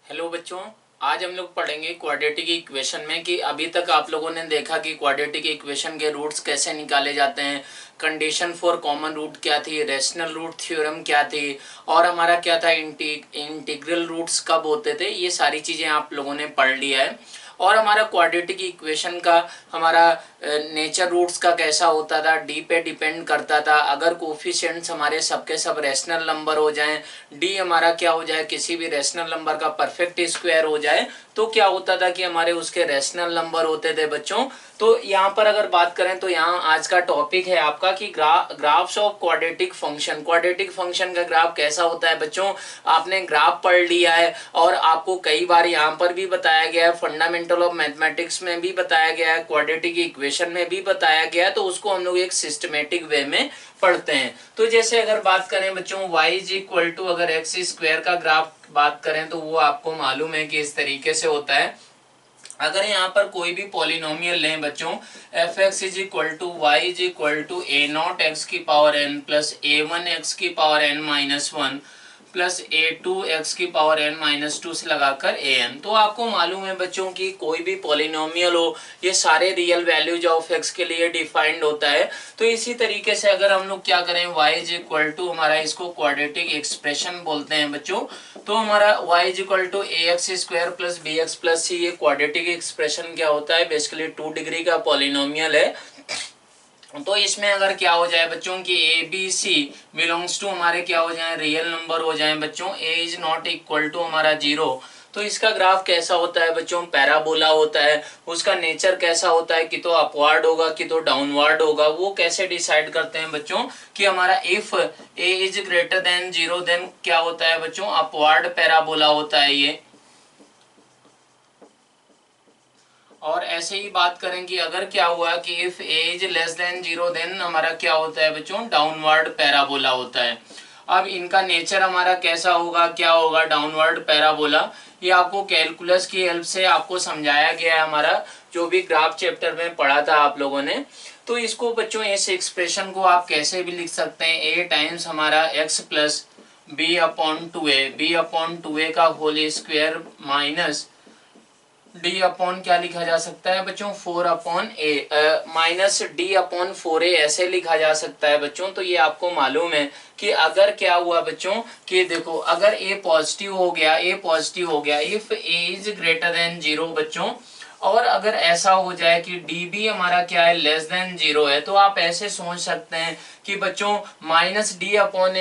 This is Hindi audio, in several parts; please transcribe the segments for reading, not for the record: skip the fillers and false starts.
हेलो बच्चों। आज हम लोग पढ़ेंगे क्वाड्रेटिक इक्वेशन में कि अभी तक आप लोगों ने देखा कि क्वाड्रेटिक इक्वेशन के रूट्स कैसे निकाले जाते हैं, कंडीशन फॉर कॉमन रूट क्या थी, रेशनल रूट थ्योरम क्या थी, और हमारा क्या था इंटीग्रल रूट्स कब होते थे। ये सारी चीज़ें आप लोगों ने पढ़ लिया है। और हमारा क्वाड्रेटिक इक्वेशन का हमारा नेचर रूट्स का कैसा होता था, डी पे डिपेंड करता था। अगर कोफिशिएंट्स हमारे सबके सब रेशनल नंबर हो जाएं, डी हमारा क्या हो जाए, किसी भी रेशनल नंबर का परफेक्ट स्क्वायर हो जाए, तो क्या होता था कि हमारे उसके रेशनल नंबर होते थे बच्चों। तो यहाँ पर अगर बात करें तो यहाँ आज का टॉपिक है आपका कि graphs of quadratic function. Quadratic function का ग्राफ कैसा होता है बच्चों, आपने ग्राफ पढ़ लिया है और आपको कई बार यहाँ पर भी बताया गया है, फंडामेंटल ऑफ मैथमेटिक्स में भी बताया गया है, क्वाड्रेटिक इक्वेशन में भी बताया गया है। तो उसको हम लोग एक सिस्टमेटिक वे में पढ़ते हैं। तो जैसे अगर बात करें बच्चों y इज इक्वल टू अगर एक्स स्क्वायर का ग्राफ बात करें तो वो आपको मालूम है कि इस तरीके से होता है। अगर यहाँ पर कोई भी पॉलिनोमियल लें बच्चों, F x is equal to Y is equal to A naught X की power N plus A one X की power N minus one plus A two X की पावर एन माइनस टू से लगाकर ए एन। तो आपको मालूम है बच्चों की कोई भी पॉलिनोमियल हो, ये सारे रियल वैल्यूज ऑफ एक्स के लिए डिफाइंड होता है। तो इसी तरीके से अगर हम लोग क्या करें, y इज इक्वल टू हमारा इसको क्वाड्रेटिक एक्सप्रेशन बोलते हैं बच्चों। तो हमारा y is equal to a x square plus b x plus c, ये क्वाड्रेटिक एक्सप्रेशन क्या होता है, बेसिकली 2 डिग्री का पॉलिनोमियल है। तो इसमें अगर क्या हो जाए बच्चों की A B C belongs to हमारे क्या हो जाए, रियल नंबर हो जाए बच्चों, A is not equal to हमारा 0। तो इसका ग्राफ कैसा होता है बच्चों, पैराबोला होता है। उसका नेचर कैसा होता है कि तो अपवार्ड होगा कि तो डाउनवर्ड होगा। वो कैसे डिसाइड करते हैं बच्चों कि हमारा if A is greater than 0 then क्या होता है बच्चों, अपवार्ड पैराबोला होता है ये। और ऐसे ही बात करें कि अगर क्या हुआ कि if A is less than 0 then हमारा क्या होता है बच्चों, डाउनवर्ड पैराबोला होता है। अब इनका नेचर हमारा कैसा होगा, क्या होगा, डाउनवर्ड पैराबोला। ये आपको कैलकुलस की हेल्प से आपको समझाया गया है, हमारा जो भी ग्राफ चैप्टर में पढ़ा था आप लोगों ने। तो इसको बच्चों इस एक्सप्रेशन को आप कैसे भी लिख सकते हैं, ए टाइम्स हमारा x plus b upon two a का whole square minus D upon क्या लिखा जा सकता है बच्चों, 4 upon a minus D upon 4a ऐसे लिखा जा सकता है बच्चों। तो ये आपको मालूम है कि अगर क्या हुआ बच्चों कि देखो अगर a पॉजिटिव हो गया, if a is greater than 0 बच्चों, और अगर ऐसा हो जाए कि डी भी हमारा क्या है, लेस देन 0 है, तो आप ऐसे सोच सकते हैं कि बच्चों माइनस डी अपॉन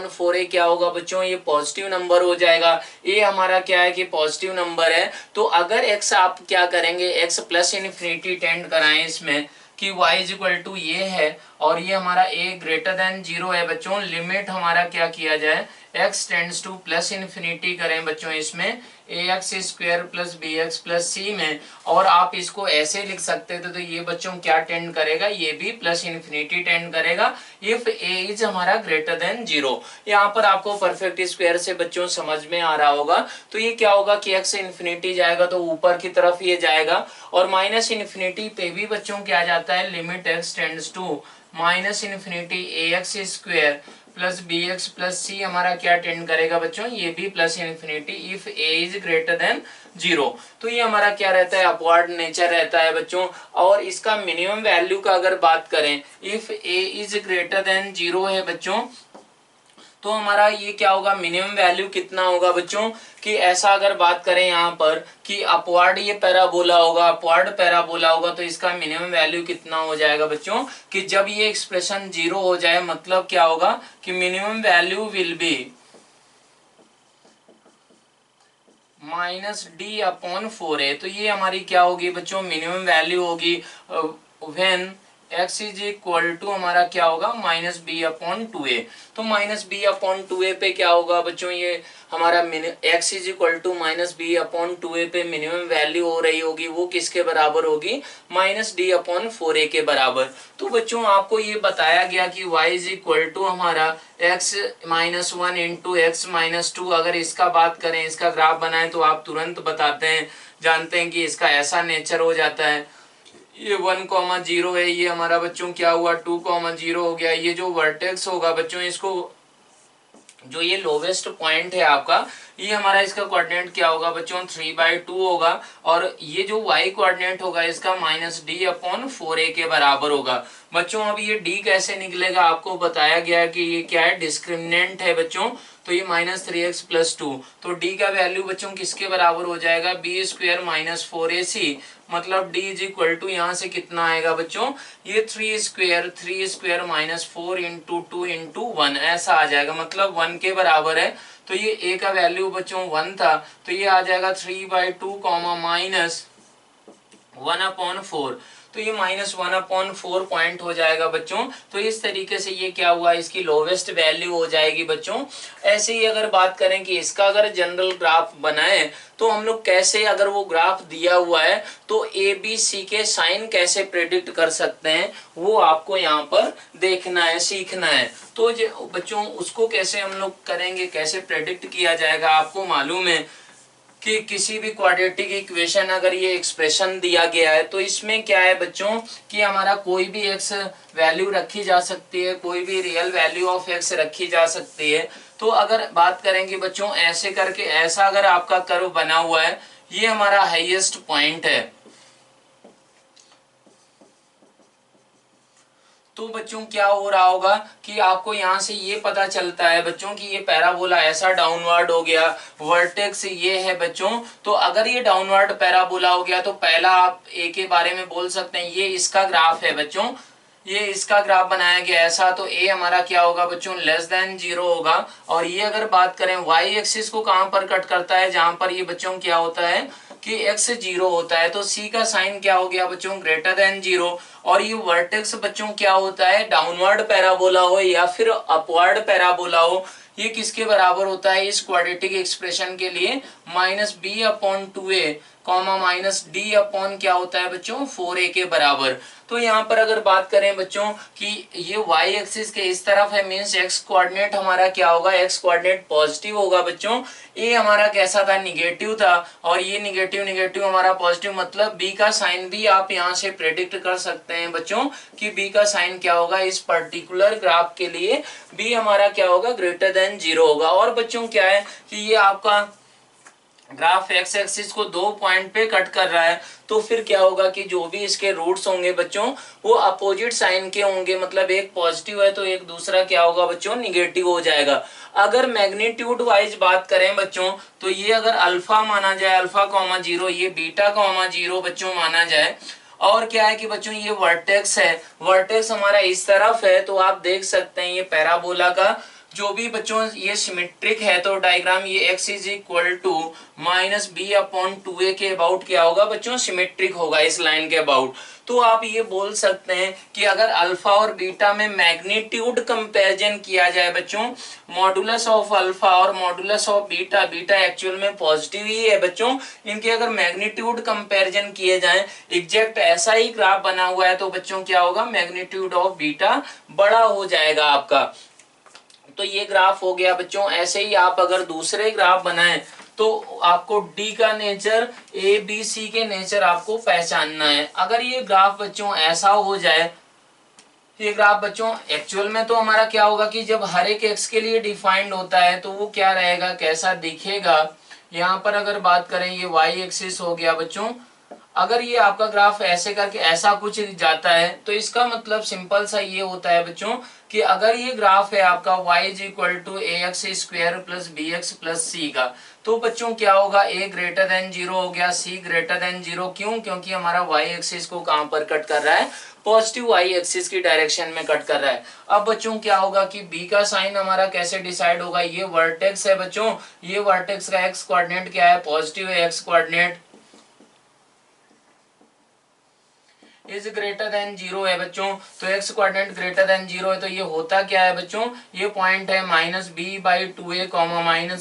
4a क्या होगा बच्चों, ये पॉजिटिव नंबर हो जाएगा। ये हमारा क्या है कि पॉजिटिव नंबर है। तो अगर x आप क्या करेंगे, x प्लस इन्फिनिटी टेंड कराएं इसमें कि y इज इक्वल टू ये है और ये हमारा a ग्रेटर देन 0 है बच्चों, लिमिट हमारा क्या किया जाए, x tends to plus infinity करें बच्चों इसमें a x square plus b x plus c में। और आप इसको ऐसे लिख सकते थे, तो ये बच्चों क्या टेंड करेगा, ये भी प्लस इन्फिनिटी टेंड करेगा इफ ए इज हमारा ग्रेटर देन 0। यहाँ पर आपको परफेक्ट स्क्वायर से बच्चों समझ में आ रहा होगा। तो ये क्या होगा कि एक्स इन्फिनिटी जाएगा तो ऊपर की तरफ ये जाएगा, और माइनस इन्फिनिटी पे भी बच्चों क्या जाता है, limit x tends to minus infinity a x square plus b x plus c हमारा क्या टेंड करेगा बच्चों, ये भी plus infinity if A is greater than 0। तो ये हमारा क्या रहता है, अपवर्ड नेचर रहता है बच्चों। और इसका मिनिमम वैल्यू का अगर बात करें, if A is greater than 0 है बच्चों, तो हमारा ये क्या होगा, मिनिमम वैल्यू कितना होगा बच्चों कि ऐसा अगर बात करें यहाँ पर कि अपवर्ड ये पैराबोला होगा, अपवर्ड पैराबोला होगा, तो इसका मिनिमम वैल्यू कितना हो जाएगा बच्चों कि जब ये एक्सप्रेशन 0 हो जाए, मतलब क्या होगा कि minimum value will be minus D upon 4a। तो ये हमारी क्या होगी बच्चों, मिनिमम वैल्यू होगी when x is equal to हमारा क्या होगा, माइनस बी अपॉन 2a। तो माइनस बी अपॉन 2a पे क्या होगा बच्चों, ये हमारा x is equal to minus B upon 2a पे मिनिमम वैल्यू हो रही होगी, वो किसके बराबर होगी, माइनस डी अपॉन 4a के बराबर। तो बच्चों आपको ये बताया गया कि y इज इक्वल टू हमारा x minus 1 into x minus 2। अगर इसका बात करें, इसका ग्राफ बनाए तो आप तुरंत बताते हैं, जानते हैं कि इसका ऐसा नेचर हो जाता है, ये 1,0 है, ये हमारा बच्चों क्या हुआ 2,0 हो गया। ये जो वर्टेक्स होगा बच्चों, इसको जो ये लोवेस्ट पॉइंट है आपका, ये हमारा इसका कोऑर्डिनेट क्या होगा बच्चों 3/2 होगा, और ये जो y कोऑर्डिनेट होगा इसका -d/4a के बराबर होगा। बच्चों अब ये d कैसे निकलेगा, आपको बताया गया है कि ये क्या है, डिस्क्रिमिनेंट है बच्चों, तो ये -3x+2, तो d का वैल्यू बच्चों किसके बराबर हो जाएगा, b² - 4ac, मतलब d इज इक्वल टू यहाँ से कितना आएगा बच्चों, ये 3² -4 इंटू 2 इंटू 1 ऐसा आ जाएगा, मतलब 1 के बराबर है। तो ये a का वैल्यू बच्चों 1 था, तो ये आ जाएगा 3/2 -1/4, तो ये -1/4 पॉइंट हो जाएगा बच्चों। तो इस तरीके से ये क्या हुआ, इसकी लोवेस्ट वैल्यू हो जाएगी बच्चों। ऐसे ही अगर बात करें कि इसका अगर जनरल ग्राफ बनाए तो हम लोग कैसे, अगर वो ग्राफ दिया हुआ है तो ए बी सी के साइन कैसे प्रेडिक्ट कर सकते हैं, वो आपको यहाँ पर देखना है, सीखना है। तो बच्चों उसको कैसे हम लोग करेंगे, कैसे प्रेडिक्ट किया जाएगा, आपको मालूम है कि किसी भी क्वाड्रेटिक इक्वेशन अगर ये एक्सप्रेशन दिया गया है तो इसमें क्या है बच्चों कि हमारा कोई भी एक्स वैल्यू रखी जा सकती है, कोई भी रियल वैल्यू ऑफ एक्स रखी जा सकती है। तो अगर बात करेंगे बच्चों ऐसे करके, ऐसा अगर आपका कर्व बना हुआ है, ये हमारा हाईएस्ट पॉइंट है, तो बच्चों क्या हो रहा होगा कि आपको यहाँ से ये पता चलता है बच्चों कि ये पैराबोला ऐसा डाउनवर्ड हो गया, वर्टेक्स ये है बच्चों। तो अगर ये डाउनवर्ड पैराबोला हो गया तो पहला आप ए के बारे में बोल सकते हैं, ये इसका ग्राफ है बच्चों, ये इसका ग्राफ बनाया गया ऐसा, तो ए हमारा क्या होगा बच्चों <0 होगा। और ये अगर बात करें वाई एक्सिस को कहां पर कट करता है, जहां पर ये बच्चों क्या होता है कि x 0 होता है, तो c का साइन क्या हो गया बच्चों <0। और ये वर्टेक्स बच्चों क्या होता है, डाउनवर्ड पैराबोला हो या फिर अपवर्ड पैराबोला हो, ये किसके बराबर होता है इस क्वाड्रेटिक एक्सप्रेशन के लिए, -b/2a -d अपॉन क्या होता है बच्चों 4a के बराबर। तो यहाँ पर अगर बात करें बच्चों कि ये y एक्सिस के इस तरफ है, मीन्स x कोऑर्डिनेट हमारा क्या होगा, x कोऑर्डिनेट पॉजिटिव होगा बच्चों। a हमारा कैसा था, निगेटिव था, और ये निगेटिव हमारा पॉजिटिव, मतलब b का साइन भी आप यहाँ से प्रेडिक्ट कर सकते हैं बच्चों कि b का साइन क्या होगा इस पर्टिकुलर ग्राफ के लिए, b हमारा क्या होगा <0 होगा। और बच्चों क्या है कि ये आपका ग्राफ एक्स एक्सिस को 2 पॉइंट पे कट कर रहा है, तो फिर क्या होगा कि जो भी इसके रूट्स होंगे बच्चों वो अपोजिट साइन के होंगे, मतलब एक पॉजिटिव है तो एक दूसरा क्या होगा बच्चों निगेटिव हो जाएगा। अगर मैग्नीट्यूड वाइज बात करें बच्चों तो ये अगर अल्फा माना जाए, α,0, ये β,0 बच्चों माना जाए, और क्या है कि बच्चों ये वर्टेक्स है, वर्टेक्स हमारा इस तरफ है, तो आप देख सकते हैं ये पैराबोला का जो भी बच्चों ये सिमेट्रिक है, तो डायग्राम ये x is equal to -b/2a के अबाउट क्या होगा बच्चों सिमेट्रिक होगा इस लाइन के अबाउट। तो आप ये बोल सकते हैं कि अगर अल्फा और बीटा में मैग्नीट्यूड कंपैरिजन किया जाए बच्चों, मॉडुलस ऑफ अल्फा और modulus of beta, beta actual में पॉजिटिव ही है बच्चों, इनके अगर मैग्नीट्यूड कंपैरिजन किए जाएं, एग्जैक्ट ऐसा ही ग्राफ बना हुआ है, तो बच्चों क्या होगा मैग्नीट्यूड ऑफ बीटा बड़ा हो जाएगा आपका। तो ये ग्राफ हो गया बच्चों। ऐसे ही आप अगर दूसरे ग्राफ बनाएं तो आपको डी का नेचर, ए बी सी के नेचर आपको पहचानना है। अगर ये ग्राफ बच्चों ऐसा हो जाए, ये ग्राफ बच्चों एक्चुअल में तो हमारा क्या होगा कि जब हर एक एक्स के लिए डिफाइंड होता है तो वो क्या रहेगा, कैसा दिखेगा। यहाँ पर अगर बात करें ये वाई एक्सिस हो गया बच्चों, अगर ये आपका ग्राफ ऐसे करके ऐसा कुछ जाता है तो इसका मतलब सिंपल सा ये होता है बच्चों कि अगर ये ग्राफ है आपका y is equal to ax² plus bx plus c का, तो बच्चों क्या होगा a <0 हो गया, c <0। क्यों, क्योंकि हमारा y एक्सिस को कहां पर कट कर रहा है, पॉजिटिव y एक्सिस की डायरेक्शन में कट कर रहा है। अब बच्चों क्या होगा कि b का साइन हमारा कैसे डिसाइड होगा, ये वर्टेक्स है बच्चों, ये वर्टेक्स का x कोऑर्डिनेट क्या है, पॉजिटिव है, x कोऑर्डिनेट इज <0 है बच्चों, तो x कोऑर्डिनेट <0 है, तो ये होता क्या है बच्चों, ये पॉइंट है -b/2a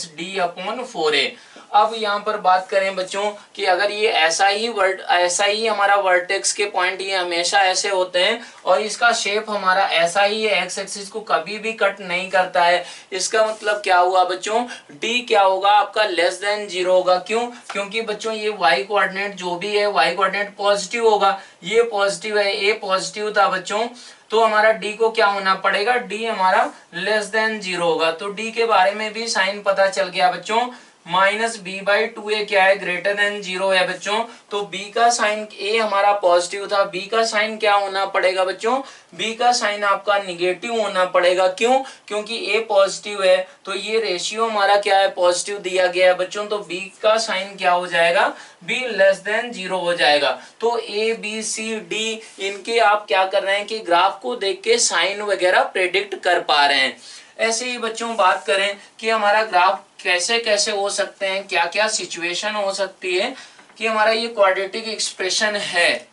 -d/4a। अब यहाँ पर बात करें बच्चों कि अगर ये ऐसा ही हमारा वर्टेक्स के पॉइंट ये हमेशा ऐसे होते हैं और इसका शेप हमारा ऐसा ही है, एक्स एक्सिस को कभी भी कट नहीं करता है, इसका मतलब क्या हुआ बच्चों, d क्या होगा आपका <0 होगा। क्यों, क्योंकि बच्चों ये y कोऑर्डिनेट जो भी है y कोऑर्डिनेट पॉजिटिव होगा, ये पॉजिटिव है, a पॉजिटिव था बच्चों, तो हमारा डी को क्या होना पड़ेगा, डी हमारा लेस देन 0 होगा। तो डी के बारे में भी साइन पता चल गया बच्चों। -b/2a क्या है, ग्रेटर देन 0 है बच्चों। तो b का साइन, ए हमारा पॉजिटिव था, b का साइन क्या होना पड़ेगा बच्चों, b का साइन आपका निगेटिव होना पड़ेगा। क्यों, क्योंकि a पॉजिटिव है तो ये रेशियो हमारा क्या है, पॉजिटिव दिया गया है बच्चों। तो b का साइन क्या हो जाएगा, b लेस देन 0 हो जाएगा। तो a b c d इनके आप क्या कर रहे हैं कि ग्राफ को देख के साइन वगैरह प्रेडिक्ट कर पा रहे हैं। ऐसे ही बच्चों बात करें कि हमारा ग्राफ कैसे कैसे हो सकते हैं, क्या क्या सिचुएशन हो सकती है कि हमारा ये क्वाड्रेटिक एक्सप्रेशन है,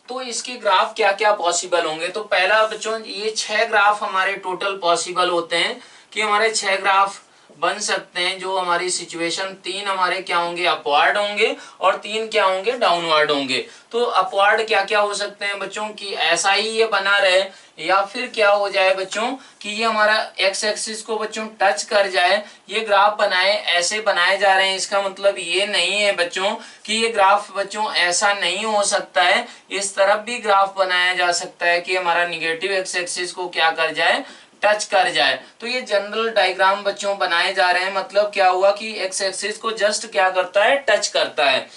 तो इसके ग्राफ क्या क्या पॉसिबल होंगे। तो पहला बच्चों, ये 6 ग्राफ हमारे टोटल पॉसिबल होते हैं कि हमारे 6 ग्राफ बन सकते हैं। जो हमारी सिचुएशन 3 हमारे क्या होंगे, अपवार्ड होंगे और 3 क्या होंगे, डाउनवर्ड होंगे। तो अपवार्ड क्या क्या हो सकते हैं बच्चों की ऐसा ही ये बना रहे, या फिर क्या हो जाए बच्चों कि ये हमारा एक्स एक्सिस को बच्चों टच कर जाए। ये ग्राफ बनाए ऐसे बनाए जा रहे हैं, इसका मतलब ये नहीं है बच्चों कि ये ग्राफ बच्चों ऐसा नहीं हो सकता है। इस तरफ भी ग्राफ बनाया जा सकता है कि हमारा निगेटिव एक्स एक्सिस को क्या कर जाए, टच कर जाए। तो ये जनरल डायग्राम बच्चों बनाए जा रहे हैं, मतलब क्या हुआ कि एक्स एक्सिस को जस्ट क्या करता है, टच करता है।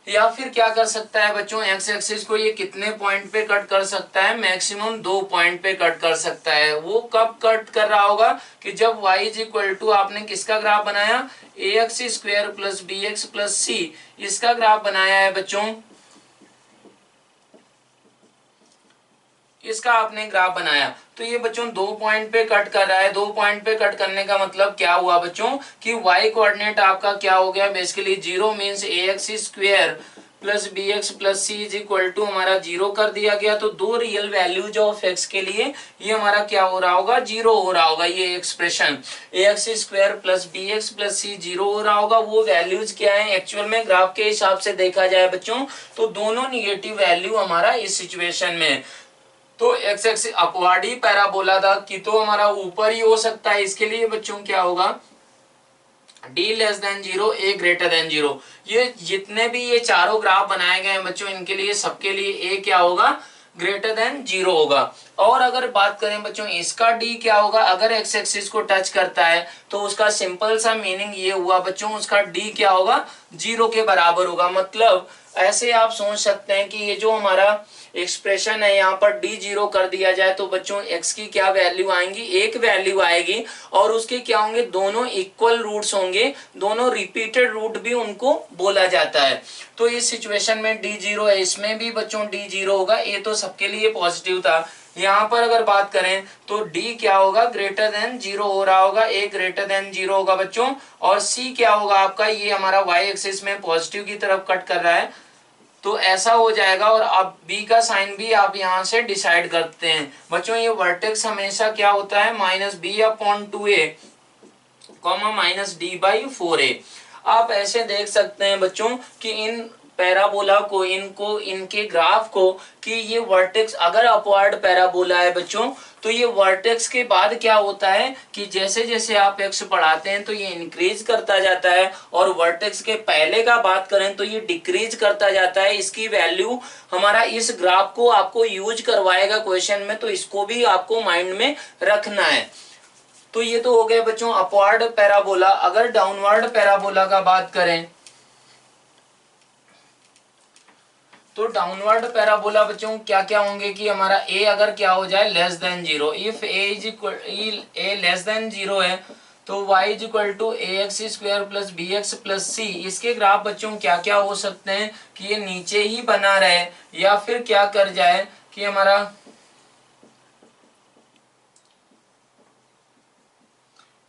या फिर क्या कर सकता है बच्चों, एक्स एक्सिस को ये कितने पॉइंट पे कट कर सकता है, मैक्सिमम 2 पॉइंट पे कट कर सकता है। वो कब कट कर रहा होगा कि जब y इज इक्वल टू, आपने किसका ग्राफ बनाया, ax² plus bx plus c, इसका ग्राफ बनाया है बच्चों, इसका आपने ग्राफ बनाया। तो ये बच्चों 2 पॉइंट पे कट कर रहा है। 2 पॉइंट पे कट करने का मतलब क्या हुआ बच्चों कि y कोऑर्डिनेट आपका क्या हो गया, basically 0 means ax² plus bx plus c is equal to हमारा 0 कर दिया गया। तो 2 रियल वैल्यूज ऑफ x के लिए ये हमारा क्या हो रहा होगा, 0 हो रहा होगा। ये expression ax² plus bx plus c 0 हो रहा होगा। वो वैल्यूज क्या है एक्चुअल में ग्राफ के हिसाब से देखा जाए बच्चों, तो दोनों निगेटिव वैल्यू हमारा इस सिचुएशन में। तो एक्स एक्सिस अपवार्ड ही पैराबोला था कि तो हमारा ऊपर ही हो सकता है। इसके लिए बच्चों क्या होगा, d less than 0, a greater than 0। ये जितने भी ये चारों ग्राफ बनाए गए हैं बच्चों, इनके लिए सबके लिए a क्या होगा, ग्रेटर देन 0 होगा। और अगर बात करें बच्चों इसका d क्या होगा, अगर एक्स एक्सिस को टच करता है तो उसका सिंपल सा मीनिंग ये हुआ बच्चों, उसका d क्या होगा, 0 के बराबर होगा। मतलब ऐसे आप सोच सकते हैं कि ये जो हमारा एक्सप्रेशन है यहाँ पर d 0 कर दिया जाए तो बच्चों x की क्या वैल्यू आएंगी, एक वैल्यू आएगी। और उसके क्या होंगे, दोनों इक्वल रूट्स होंगे, दोनों रिपीटेड रूट भी उनको बोला जाता है। तो इस सिचुएशन में d 0 है, इसमें भी बच्चों d 0 होगा। ये तो सबके लिए पॉजिटिव था। यहाँ पर अगर बात करें तो d क्या होगा, ग्रेटर देन 0 हो रहा होगा, a ग्रेटर देन 0 होगा बच्चों। और c क्या होगा आपका, ये हमारा y एक्सिस में पॉजिटिव की तरफ कट कर रहा है, तो ऐसा हो जाएगा। और अब b का साइन भी आप यहाँ से डिसाइड करते हैं बच्चों। ये वर्टेक्स हमेशा क्या होता है, -b/2a -d/4a। आप ऐसे देख सकते हैं बच्चों कि इन पैराबोला को, इनको, इनके ग्राफ को, कि ये वर्टेक्स अगर अपवर्ड पैराबोला है बच्चों, तो ये वर्टेक्स के बाद क्या होता है कि जैसे जैसे आप एक्स बढ़ाते हैं तो ये इंक्रीज करता जाता है, और वर्टेक्स के पहले का बात करें तो ये डिक्रीज करता जाता है। इसकी वैल्यू हमारा इस ग्राफ को आपको यूज करवाएगा क्वेश्चन में, तो इसको भी आपको माइंड में रखना है। तो ये तो हो गए बच्चों अपवर्ड पैराबोला। अगर डाउनवर्ड पैराबोला का बात करें तो डाउनवर्ड पैराबोला बच्चों क्या क्या होंगे कि हमारा a अगर क्या हो जाए, less than 0, if a less than 0 है तो y is equal to ax² plus bx plus c। इसके ग्राफ बच्चों क्या क्या हो सकते हैं कि ये नीचे ही बना रहे, या फिर क्या कर जाए कि हमारा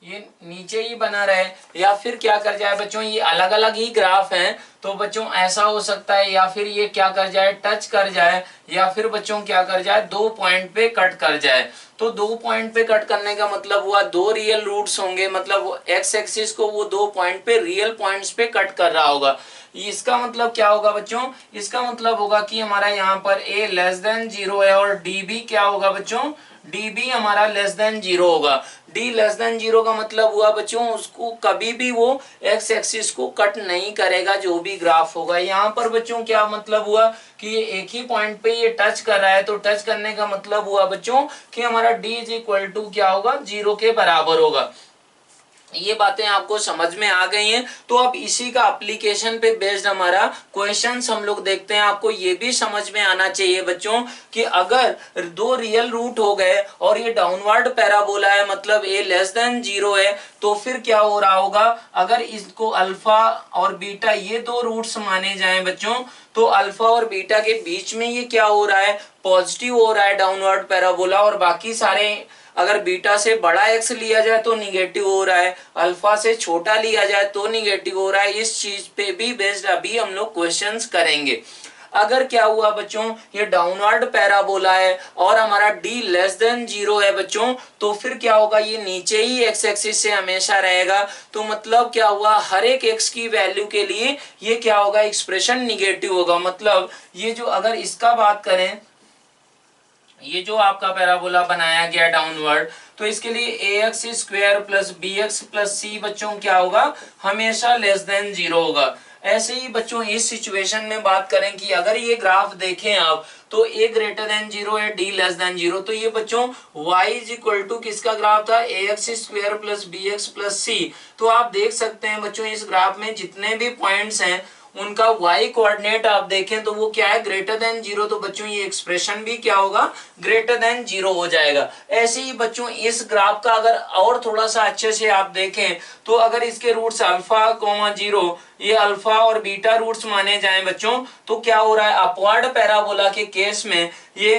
ये नीचे ही बना रहे, या फिर क्या कर जाए बच्चों, ये अलग अलग ही ग्राफ हैं तो बच्चों ऐसा हो सकता है, या फिर ये क्या कर जाए, टच कर जाए, या फिर बच्चों क्या कर जाए, 2 पॉइंट पे कट कर जाए। तो 2 पॉइंट पे कट करने का मतलब हुआ 2 रियल रूट्स होंगे, मतलब एक्स एक्सिस को वो 2 पॉइंट पे, रियल पॉइंट्स पे कट कर रहा होगा। इसका मतलब क्या होगा बच्चों, इसका मतलब होगा कि हमारा यहाँ पर a लेस देन 0 है और d भी क्या होगा बच्चों, डी भी हमारा लेस देन 0 होगा। डी लेस देन 0 का मतलब हुआ बच्चों उसको कभी भी वो एक्स एक्सिस को कट नहीं करेगा जो भी ग्राफ होगा। यहाँ पर बच्चों क्या मतलब हुआ कि ये एक ही पॉइंट पे ये टच कर रहा है, तो टच करने का मतलब हुआ बच्चों कि हमारा डी इज इक्वल टू क्या होगा, 0 के बराबर होगा। ये बातें आपको समझ में आ गई हैं। तो अब इसी का एप्लीकेशन पे बेस्ड हमारा क्वेश्चंस हम लोग देखते हैं। आपको ये भी समझ में आना चाहिए बच्चों कि अगर दो रियल रूट हो गए और ये डाउनवर्ड पैराबोला है, मतलब ए लेस देन 0 है, तो फिर क्या हो रहा होगा, अगर इसको अल्फा और बीटा ये दो रूट्स माने जाएं बच्चों, तो अल्फा और बीटा के बीच में ये क्या हो रहा है, पॉजिटिव हो रहा है डाउनवर्ड पैराबोला, और बाकी सारे अगर बीटा से बड़ा एक्स लिया जाए तो निगेटिव हो रहा है, अल्फा से छोटा लिया जाए तो निगेटिव हो रहा है। इस चीज पे भी बेस्ड अभी हम लोग क्वेश्चंस करेंगे। अगर क्या हुआ बच्चों, ये डाउनवर्ड पैराबोला है और हमारा डी लेस देन 0 है बच्चों, तो फिर क्या होगा, ये नीचे ही एक्स एक्सिस से हमेशा रहेगा। तो मतलब क्या हुआ, हर एक एक्स की वैल्यू के लिए ये क्या होगा, एक्सप्रेशन निगेटिव होगा। मतलब ये जो अगर इसका बात करें, ये जो आपका पैराबोला बनाया गया डाउनवर्ड, तो इसके लिए a x square plus b x plus c बच्चों क्या होगा, हमेशा लेस देन 0 होगा। ऐसे ही बच्चों इस सिचुएशन में बात करें कि अगर ये ग्राफ देखें आप, तो ए ग्रेटर देन 0 है, डी लेस देन 0, तो ये बच्चों y इज इक्वल टू किसका ग्राफ था, a x square plus b x plus c. तो आप देख सकते हैं बच्चों इस ग्राफ में जितने भी पॉइंट्स हैं उनका y कोऑर्डिनेट आप देखें तो वो क्या है, ग्रेटर देन 0, तो बच्चों ये एक्सप्रेशन भी क्या होगा, ग्रेटर देन 0 हो जाएगा। ऐसे ही बच्चों इस ग्राफ का अगर और थोड़ा सा अच्छे से आप देखें, तो अगर इसके रूट्स अल्फा कोमा 0, ये अल्फा और बीटा रूट्स माने जाएं बच्चों, तो क्या हो रहा है, अपवर्ड पैराबोला के केस में ये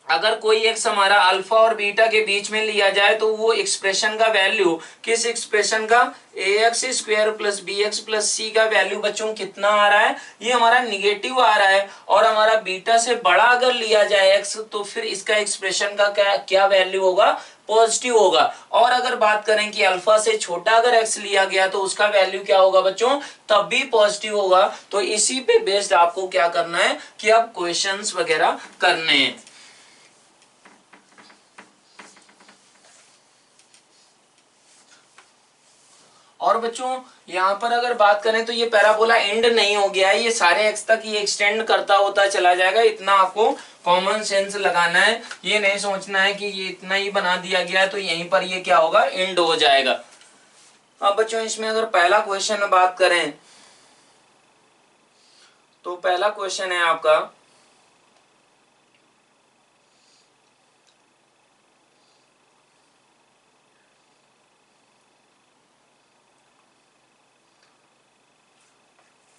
अगर कोई एक्स हमारा अल्फा और बीटा के बीच में लिया जाए, तो वो एक्सप्रेशन का वैल्यू, किस एक्सप्रेशन का, a x square plus b x plus c का वैल्यू बच्चों कितना आ रहा है, ये हमारा निगेटिव आ रहा है। और हमारा बीटा से बड़ा अगर लिया जाए एक्स, तो फिर इसका एक्सप्रेशन का क्या वैल्यू होगा, पॉजिटिव होगा। और अगर बात करें कि अल्फा से छोटा अगर एक्स लिया गया तो उसका वैल्यू क्या होगा बच्चों, तब भी पॉजिटिव होगा। तो इसी पे बेस्ड आपको क्या करना है कि अब क्वेश्चंस वगैरह करने हैं। और बच्चों यहाँ पर अगर बात करें तो ये पैराबोला एंड नहीं हो गया है, ये सारे एक्स तक ये एक्सटेंड करता होता चला जाएगा। इतना आपको कॉमन सेंस लगाना है, ये नहीं सोचना है कि ये इतना ही बना दिया गया है तो यहीं पर ये क्या होगा, एंड हो जाएगा। अब बच्चों इसमें अगर पहला क्वेश्चन बात करें, तो पहला क्वेश्चन है आपका,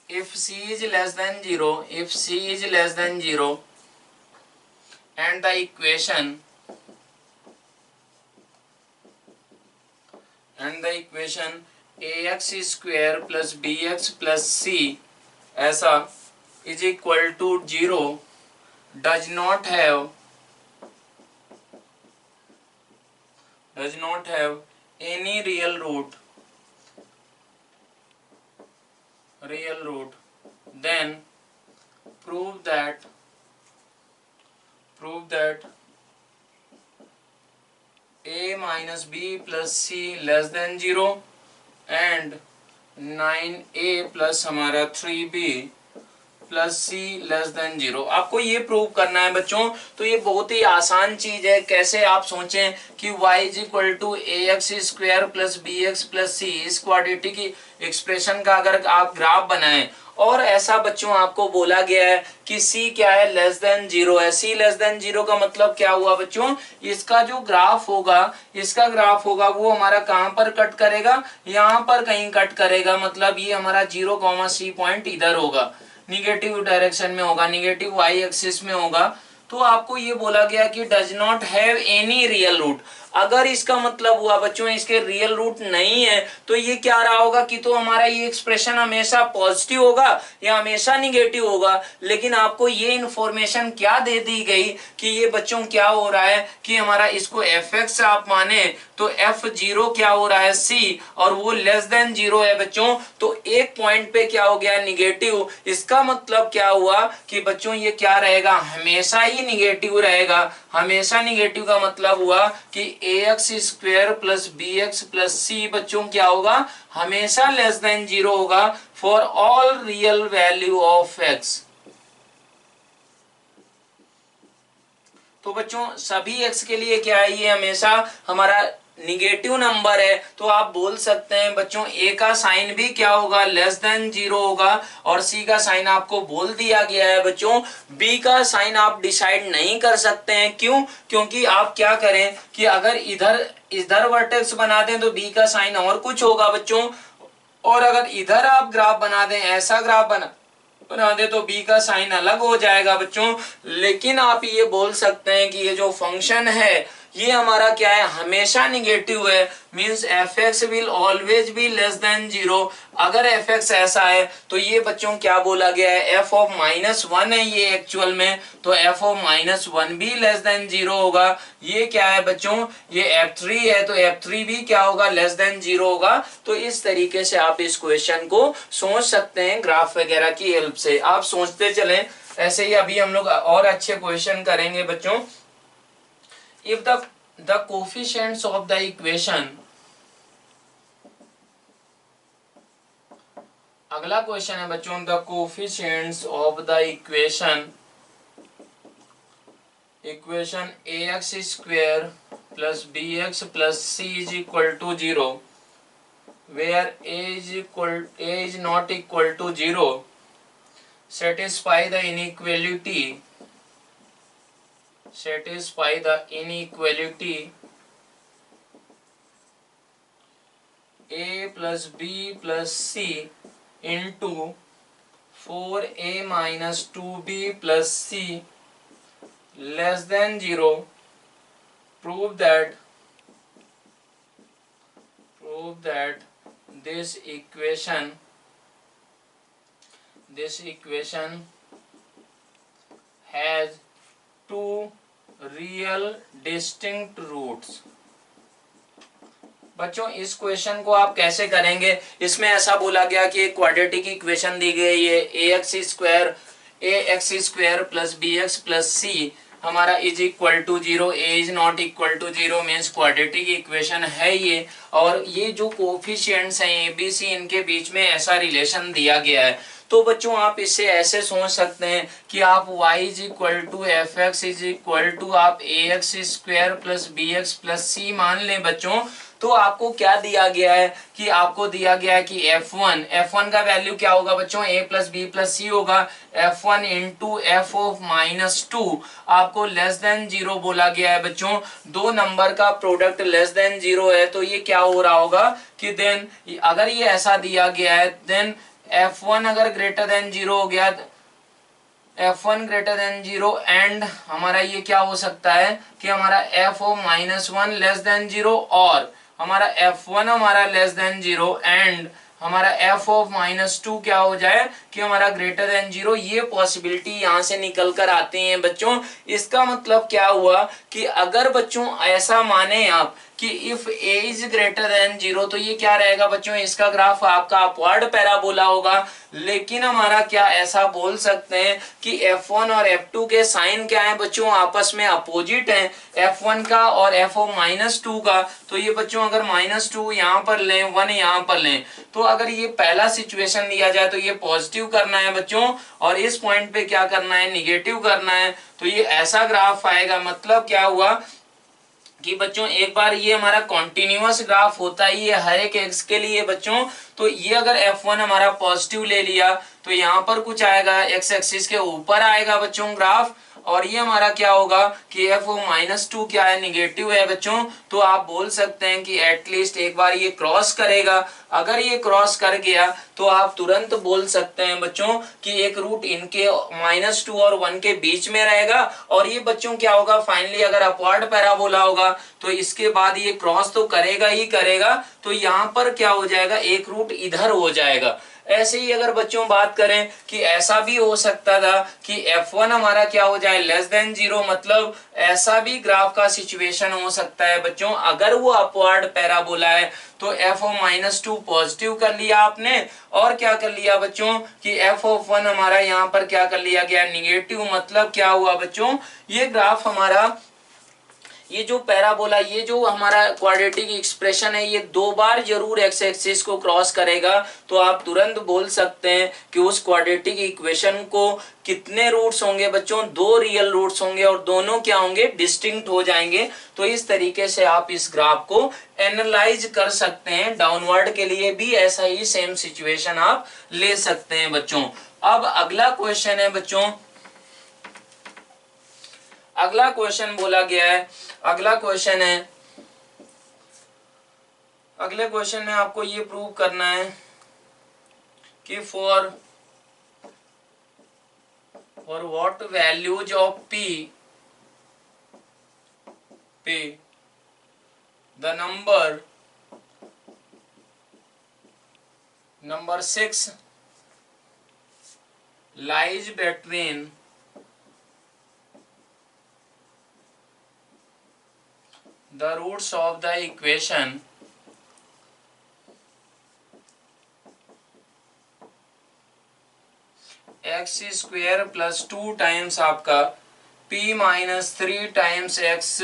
if c is less than 0, if c is less than 0 and the equation ax square plus bx plus c ऐसा is equal to 0 does not have any real root, then prove that a minus b plus c less than 0 and 9a plus हमारा 3b plus c less than 0। आपको ये प्रूव करना है बच्चों। तो ये बहुत ही आसान चीज है। कैसे, आप सोचें कि y is equal to a x square plus b x plus c, इस क्वाड्रेटिक एक्सप्रेशन का अगर आप ग्राफ बनाएं और ऐसा बच्चों आपको बोला गया है कि c क्या है, लेस देन 0 है। c लेस देन 0 का मतलब क्या हुआ बच्चों, इसका जो ग्राफ होगा, वो हमारा कहां पर कट करेगा, यहाँ पर कहीं कट करेगा। मतलब ये हमारा 0,c पॉइंट इधर होगा, निगेटिव डायरेक्शन में होगा, निगेटिव y एक्सिस में होगा। तो आपको ये बोला गया कि does not have any real root. अगर इसका मतलब हुआ बच्चों इसके रियल रूट नहीं है तो ये क्या रहा होगा कि तो हमारा ये एक्सप्रेशन हमेशा पॉजिटिव होगा या हमेशा निगेटिव होगा। लेकिन आपको ये इंफॉर्मेशन क्या दे दी गई कि ये बच्चों क्या हो रहा है कि हमारा इसको fx आप माने तो f0 क्या हो रहा है c, और वो लेस देन 0 है बच्चों, तो एक पॉइंट पे क्या हो गया निगेटिव। इसका मतलब क्या हुआ कि बच्चों ये क्या रहेगा, हमेशा ही निगेटिव रहेगा। हमेशा निगेटिव का मतलब हुआ कि ax square plus bx plus c बच्चों क्या होगा, हमेशा लेस देन 0 होगा for all real value of x। तो बच्चों सभी x के लिए क्या है, ये हमेशा हमारा निगेटिव नंबर है। तो आप बोल सकते हैं बच्चों a का साइन भी क्या होगा, लेस देन 0 होगा, और c का साइन आपको बोल दिया गया है बच्चों। b का साइन आप डिसाइड नहीं कर सकते हैं, क्यों, क्योंकि आप क्या करें कि अगर इधर इधर वर्टेक्स बना दें तो b का साइन और कुछ होगा बच्चों, और अगर इधर आप ग्राफ बना दें, ऐसा ग्राफ बना दे तो b का साइन अलग हो जाएगा बच्चों। लेकिन आप ये बोल सकते हैं कि ये जो फंक्शन है ये हमारा क्या है, हमेशा निगेटिव है, means fx will always be less than 0। अगर fx ऐसा है तो ये बच्चों क्या बोला गया है, f ऑफ -1 है ये एक्चुअल में, तो f ऑफ -1 भी लेस देन 0 होगा। ये क्या है बच्चों, ये f3 है तो f3 भी क्या होगा, लेस देन 0 होगा। तो इस तरीके से आप इस क्वेश्चन को सोच सकते हैं ग्राफ वगैरह की हेल्प से। आप सोचते चलें, ऐसे ही अभी हम लोग और अच्छे क्वेश्चन करेंगे बच्चों। If the coefficients of the equation, अगला क्वेश्चन है बच्चों, the coefficients of the equation ax square plus bx plus c is equal to 0, where a is not equal to 0, satisfy the inequality a plus b plus c into 4a minus 2b plus c less than 0. Prove that this equation has two real distinct roots। बच्चों इस क्वेश्चन को आप कैसे करेंगे, इसमें ऐसा बोला गया कि एक क्वाड्रेटिक इक्वेशन दी गई है ax square plus bx plus c हमारा is equal to 0, a is not equal to 0 means quadratic equation है ये। और ये जो कोफिशिएंट्स हैं ए बी सी, इनके बीच में ऐसा रिलेशन दिया गया है। तो बच्चों आप इससे ऐसे सोच सकते हैं कि आप y is equal to f x is equal to आप a x square plus b x plus c मान लें बच्चों। तो आपको क्या दिया गया है कि आपको दिया गया है कि f1 का वैल्यू क्या होगा बच्चों, a प्लस बी प्लस सी होगा, f1 इंटू एफ ऑफ -2 आपको लेस देन 0 बोला गया है बच्चों। दो नंबर का प्रोडक्ट लेस देन 0 है तो ये क्या हो रहा होगा कि देन अगर ये ऐसा दिया गया है देन f1 अगर ग्रेटर देन 0 हो गया, f1 ग्रेटर देन 0 एंड हमारा ये क्या हो सकता है कि हमारा f ऑफ -1 लेस देन 0 और हमारा f1 हमारा लेस देन 0 एंड हमारा f ऑफ -2 क्या हो जाए कि हमारा ग्रेटर देन 0। ये पॉसिबिलिटी यहाँ से निकल कर आती है बच्चों। इसका मतलब क्या हुआ कि अगर बच्चों ऐसा माने आप कि if a is greater than 0 तो ये क्या रहेगा बच्चों, इसका ग्राफ आपका अपवर्ड पैराबोला होगा। लेकिन हमारा क्या ऐसा बोल सकते हैं कि f1 और f2 के साइन क्या है बच्चों, आपस में अपोजिट हैं, f1 का और f ऑफ -2 का। तो ये बच्चों अगर -2 यहाँ पर लें 1 यहाँ पर लें, तो अगर ये पहला सिचुएशन लिया जाए तो ये पॉजिटिव करना है बच्चों और इस पॉइंट पे क्या करना है, निगेटिव करना है। तो ये ऐसा ग्राफ आएगा। मतलब क्या हुआ कि बच्चों एक बार ये हमारा कॉन्टिन्यूअस ग्राफ होता है ये हर एक एक्स के लिए बच्चों। तो ये अगर f1 हमारा पॉजिटिव ले लिया तो यहाँ पर कुछ आएगा, एक्स एक्सिस के ऊपर आएगा बच्चों ग्राफ, और ये हमारा क्या होगा कि एफ ऑफ -2 क्या है, निगेटिव है बच्चों। तो आप बोल सकते हैं कि एटलीस्ट एक बार ये क्रॉस करेगा। अगर ये क्रॉस कर गया तो आप तुरंत बोल सकते हैं बच्चों कि एक रूट इनके -2 और 1 के बीच में रहेगा। और ये बच्चों क्या होगा, फाइनली अगर अपवर्ड पैराबोला होगा तो इसके बाद ये क्रॉस तो करेगा ही करेगा, तो यहाँ पर क्या हो जाएगा, एक रूट इधर हो जाएगा। ऐसे ही अगर बच्चों बात करें कि ऐसा भी हो सकता था कि f1 हमारा क्या हो जाए, <0, मतलब ऐसा भी ग्राफ का सिचुएशन हो सकता है बच्चों, अगर वो अपवर्ड पैराबोला है तो f ऑफ -2 पॉजिटिव कर लिया आपने, और क्या कर लिया बच्चों कि f ऑफ 1 हमारा यहाँ पर क्या कर लिया गया, निगेटिव। मतलब क्या हुआ बच्चों, ये ग्राफ हमारा, ये जो पैराबोला, ये जो हमारा क्वाड्रेटिक एक्सप्रेशन है, ये 2 बार जरूर एक्स एक्सिस को क्रॉस करेगा। तो आप तुरंत बोल सकते हैं कि उस क्वाड्रेटिक इक्वेशन को कितने रूट्स होंगे बच्चों, 2 रियल रूट्स होंगे और दोनों क्या होंगे, डिस्टिंक्ट हो जाएंगे। तो इस तरीके से आप इस ग्राफ को एनालाइज कर सकते हैं। डाउनवर्ड के लिए भी ऐसा ही सेम सिचुएशन आप ले सकते हैं बच्चों। अब अगला क्वेश्चन है बच्चों, अगला क्वेश्चन बोला गया है, अगला क्वेश्चन है, अगले क्वेश्चन में आपको ये प्रूव करना है कि for what values of p the number 6 lies between the roots of the equation x square plus 2 times आपका p minus 3 times x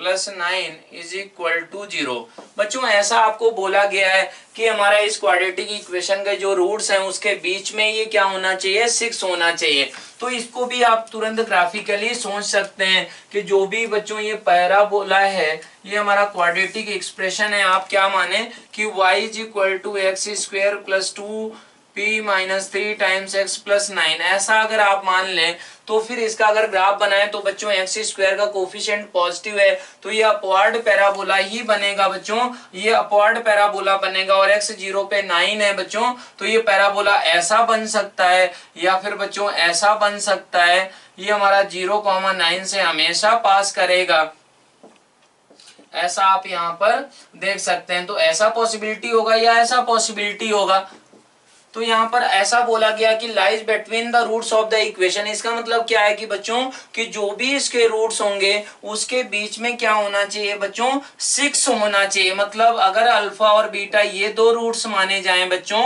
plus 9 is equal to 0। बच्चों ऐसा आपको बोला गया है कि हमारा इस क्वाड्रेटिक इक्वेशन के जो रूट्स हैं उसके बीच में ये क्या होना चाहिए, 6 होना चाहिए। तो इसको भी आप तुरंत ग्राफिकली सोच सकते हैं कि जो भी बच्चों ये पैराबोला है, ये हमारा क्वाड्रेटिक एक्सप्रेशन है, आप क्या माने कि y is equal to x square plus 2 p minus 3 times x plus 9, ऐसा अगर आप मान लें तो फिर इसका अगर ग्राफ बनाए तो बच्चों एक्स स्क्वायर का कोफिशिएंट पॉजिटिव है तो ये अपवर्ड पैराबोला ही बनेगा बच्चों, ये अपवर्ड पैराबोला बनेगा। और एक्स 0 पे 9 है बच्चों, तो ये पैराबोला ऐसा बन सकता है या फिर बच्चों ऐसा बन सकता है, ये हमारा 0,9 से हमेशा पास करेगा, ऐसा आप यहाँ पर देख सकते हैं। तो ऐसा पॉसिबिलिटी होगा या ऐसा पॉसिबिलिटी होगा, तो यहाँ पर ऐसा बोला गया कि lies between the roots of the equation. इसका मतलब क्या है कि बच्चों कि जो भी इसके रूट्स होंगे उसके बीच में क्या होना चाहिए बच्चों, 6 होना चाहिए। मतलब अगर अल्फा और बीटा ये 2 रूट्स माने जाएं बच्चों,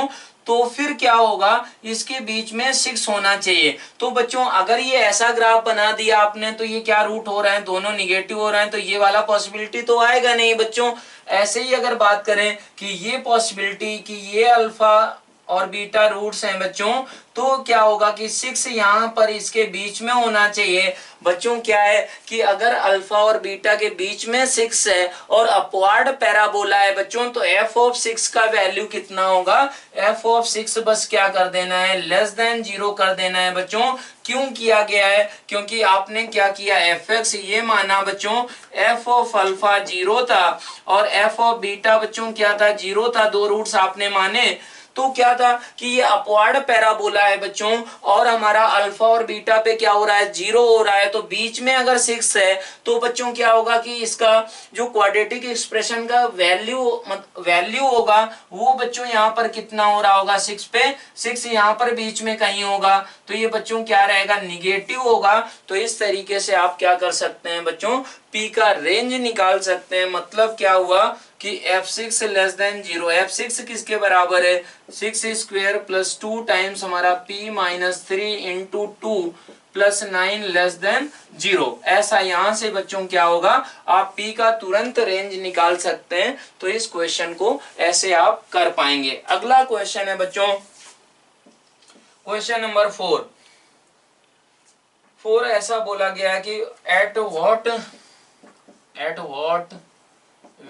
तो फिर क्या होगा, इसके बीच में 6 होना चाहिए। तो बच्चों अगर ये ऐसा ग्राफ बना दिया आपने तो ये क्या रूट हो रहा है, दोनों निगेटिव हो रहे हैं, तो ये वाला पॉसिबिलिटी तो आएगा नहीं बच्चों। ऐसे ही अगर बात करें कि ये पॉसिबिलिटी कि ये अल्फा और बीटा रूट्स हैं बच्चों, तो क्या होगा कि 6 यहाँ पर इसके बीच में होना चाहिए। बच्चों क्या है कि अगर अल्फा और बीटा के बीच में 6 है और अपवर्ड पैराबोला है बच्चों, तो f ऑफ 6 का वैल्यू कितना होगा, f ऑफ 6 बस क्या कर देना है, <0 कर देना है बच्चों। क्यों किया गया है, क्योंकि आपने क्या किया, fx ये माना बच्चों f ऑफ अल्फा 0 था और f ऑफ बीटा बच्चों क्या था, 0 था, 2 रूट्स आपने माने। तो क्या था कि ये अपवर्ड पैराबोला है बच्चों और हमारा अल्फा और बीटा पे क्या हो रहा है, 0 हो रहा है, तो बीच में अगर 6 है तो बच्चों क्या होगा कि इसका जो क्वाड्रेटिक एक्सप्रेशन का वैल्यू होगा वो बच्चों यहाँ पर कितना हो रहा होगा, 6 पे 6 यहाँ पर बीच में कहीं होगा, तो ये बच्चों क्या रहेगा, निगेटिव होगा। तो इस तरीके से आप क्या कर सकते हैं बच्चों, p का रेंज निकाल सकते हैं। मतलब क्या हुआ कि f6 <0, f6 किसके बराबर है, 6 स्क्वायर प्लस 2 टाइम्स हमारा p माइनस 3 इंटू 2 प्लस 9 <0। ऐसा यहां से बच्चों क्या होगा, आप p का तुरंत रेंज निकाल सकते हैं। तो इस क्वेश्चन को ऐसे आप कर पाएंगे। अगला क्वेश्चन है बच्चों, क्वेश्चन नंबर 4 ऐसा बोला गया कि at what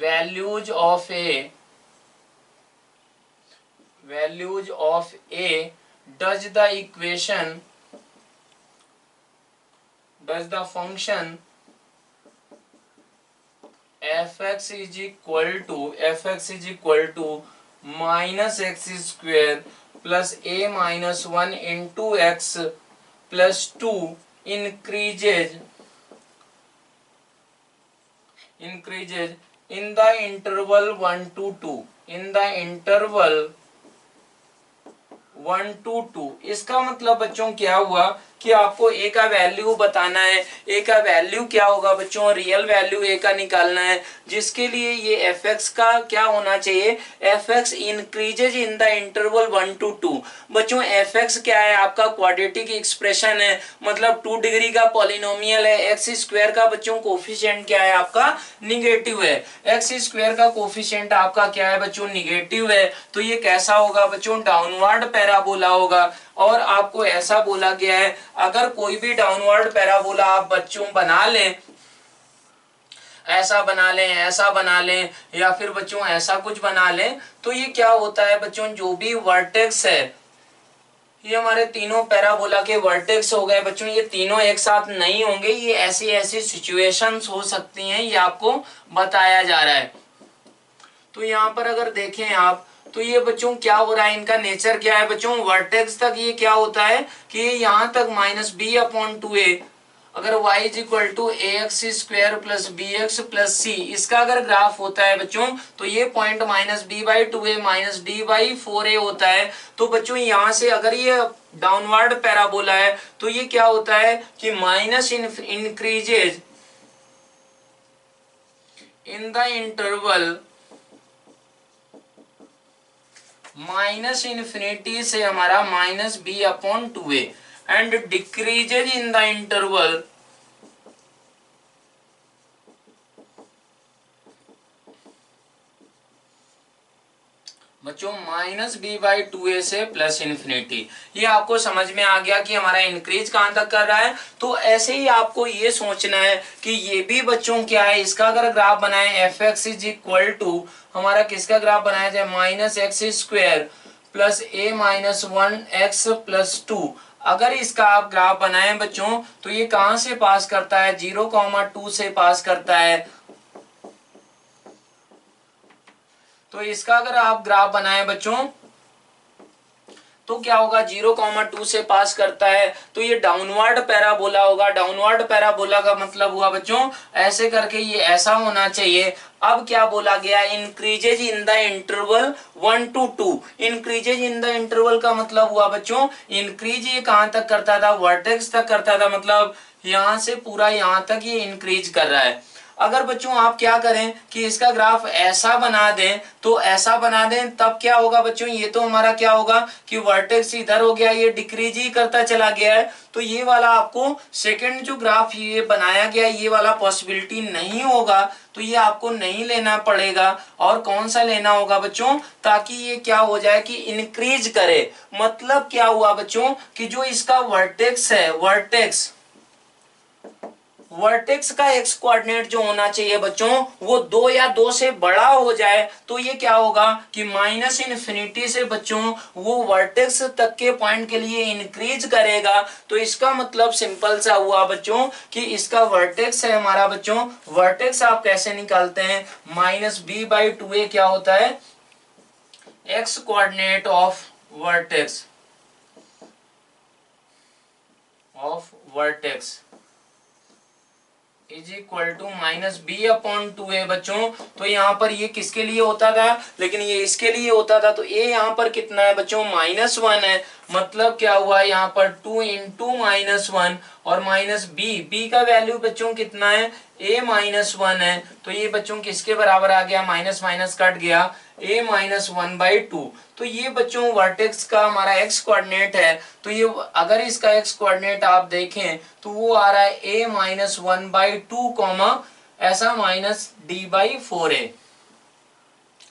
values of a does the equation does the function fx is equal to minus x square plus a minus 1 into x plus 2 increases in the interval 1 to 2, in the interval 1 to 2। इसका मतलब बच्चों क्या हुआ कि आपको ए का वैल्यू बताना है। ए का वैल्यू क्या होगा बच्चों, रियल वैल्यू ए का निकालना है, जिसके लिए ये एफ एक्स का क्या होना चाहिए, F x increases in the interval 1 to 2। बच्चों एफ एक्स क्या है, आपका क्वाड्रेटिक एक्सप्रेशन है, मतलब 2 डिग्री का पॉलिनोमियल है। एक्स स्क्वायर का बच्चों कोफिशिएंट क्या है, आपका निगेटिव है। एक्स स्क्वायर का कोफिशिएंट आपका क्या है बच्चों, निगेटिव है। तो ये कैसा होगा बच्चों, डाउनवर्ड पैराबोला होगा। और आपको ऐसा बोला गया है, अगर कोई भी डाउनवर्ड पैराबोला आप बच्चों बना लें, ऐसा बना लें, ऐसा बना लें, या फिर बच्चों ऐसा कुछ बना लें, तो ये क्या होता है बच्चों, जो भी वर्टेक्स है, ये हमारे तीनों पैराबोला के वर्टेक्स हो गए बच्चों, ये तीनों एक साथ नहीं होंगे। ये ऐसी ऐसी सिचुएशंस हो सकती हैं, ये आपको बताया जा रहा है। तो यहाँ पर अगर देखें आप, तो ये बच्चों क्या हो रहा है, इनका नेचर क्या है बच्चों, वर्टेक्स तक ये क्या होता है कि यहाँ तक माइनस बी अपॉन 2a, अगर y is equal to a x square plus b x plus c, इसका अगर ग्राफ होता है बच्चों, तो ये point minus b by 2a minus D by 4a होता है। तो बच्चों यहाँ से अगर ये डाउनवर्ड पैराबोला है, तो ये क्या होता है कि minus increases in the interval minus infinity से हमारा minus B upon 2a and decreases in the interval बच्चों माइनस बी बाई 2a से प्लस इन्फिनिटी। ये आपको समझ में आ गया कि हमारा इंक्रीज कहां तक कर रहा है। तो ऐसे ही आपको ये सोचना है कि ये भी बच्चों क्या है, इसका अगर ग्राफ बनाए f x is equal to, हमारा किसका ग्राफ बनाया जाए, minus x square plus a minus 1 x plus 2। अगर इसका आप ग्राफ बनाए बच्चों, तो ये कहां से पास करता है, 0,2 से पास करता है। तो इसका अगर आप ग्राफ बनाए बच्चों, तो क्या होगा, 0,2 से पास करता है, तो ये डाउनवर्ड पैराबोला होगा। डाउनवर्ड पैराबोला का मतलब हुआ बच्चों, ऐसे करके ये ऐसा होना चाहिए। अब क्या बोला गया, increases in the interval 1 to 2। Increases in the interval का मतलब हुआ बच्चों, इंक्रीज ये कहां तक करता था, वर्टेक्स तक करता था, मतलब यहां से पूरा यहां तक ये इंक्रीज कर रहा है। अगर बच्चों आप क्या करें कि इसका ग्राफ ऐसा बना दें, तो ऐसा बना दें, तब क्या होगा बच्चों, ये तो हमारा क्या होगा कि वर्टेक्स इधर हो गया, ये डिक्रीज ही करता चला गया है। तो ये वाला आपको सेकंड जो ग्राफ ये बनाया गया, ये वाला पॉसिबिलिटी नहीं होगा, तो ये आपको नहीं लेना पड़ेगा। और कौन सा लेना होगा बच्चों, ताकि ये क्या हो जाए कि इंक्रीज करे। मतलब क्या हुआ बच्चों कि जो इसका वर्टेक्स है, वर्टेक्स का एक्स कोऑर्डिनेट जो होना चाहिए बच्चों, वो 2 या 2 से बड़ा हो जाए। तो ये क्या होगा कि माइनस इन्फिनिटी से बच्चों वो वर्टेक्स तक के पॉइंट के लिए इंक्रीज करेगा। तो इसका मतलब सिंपल सा हुआ बच्चों कि इसका वर्टेक्स है हमारा बच्चों, वर्टेक्स आप कैसे निकालते हैं, माइनस बी बाई 2a क्या होता है, x coordinate of vertex is equal to minus B upon 2a बच्चों। तो यहाँ पर ये किसके लिए होता था, लेकिन ये इसके लिए होता था। तो a यहाँ पर कितना है बच्चों, -1 है। मतलब क्या हुआ यहाँ पर 2 इंटू -1 और माइनस b का वैल्यू बच्चों कितना है, a -1 है। तो ये बच्चों किसके बराबर आ गया, माइनस माइनस कट गया, a -1/2। तो ये बच्चों वर्टेक्स का हमारा x कोऑर्डिनेट है। तो ये अगर इसका x कोऑर्डिनेट आप देखें तो वो आ रहा है a -1/2 ऐसा -d/4a।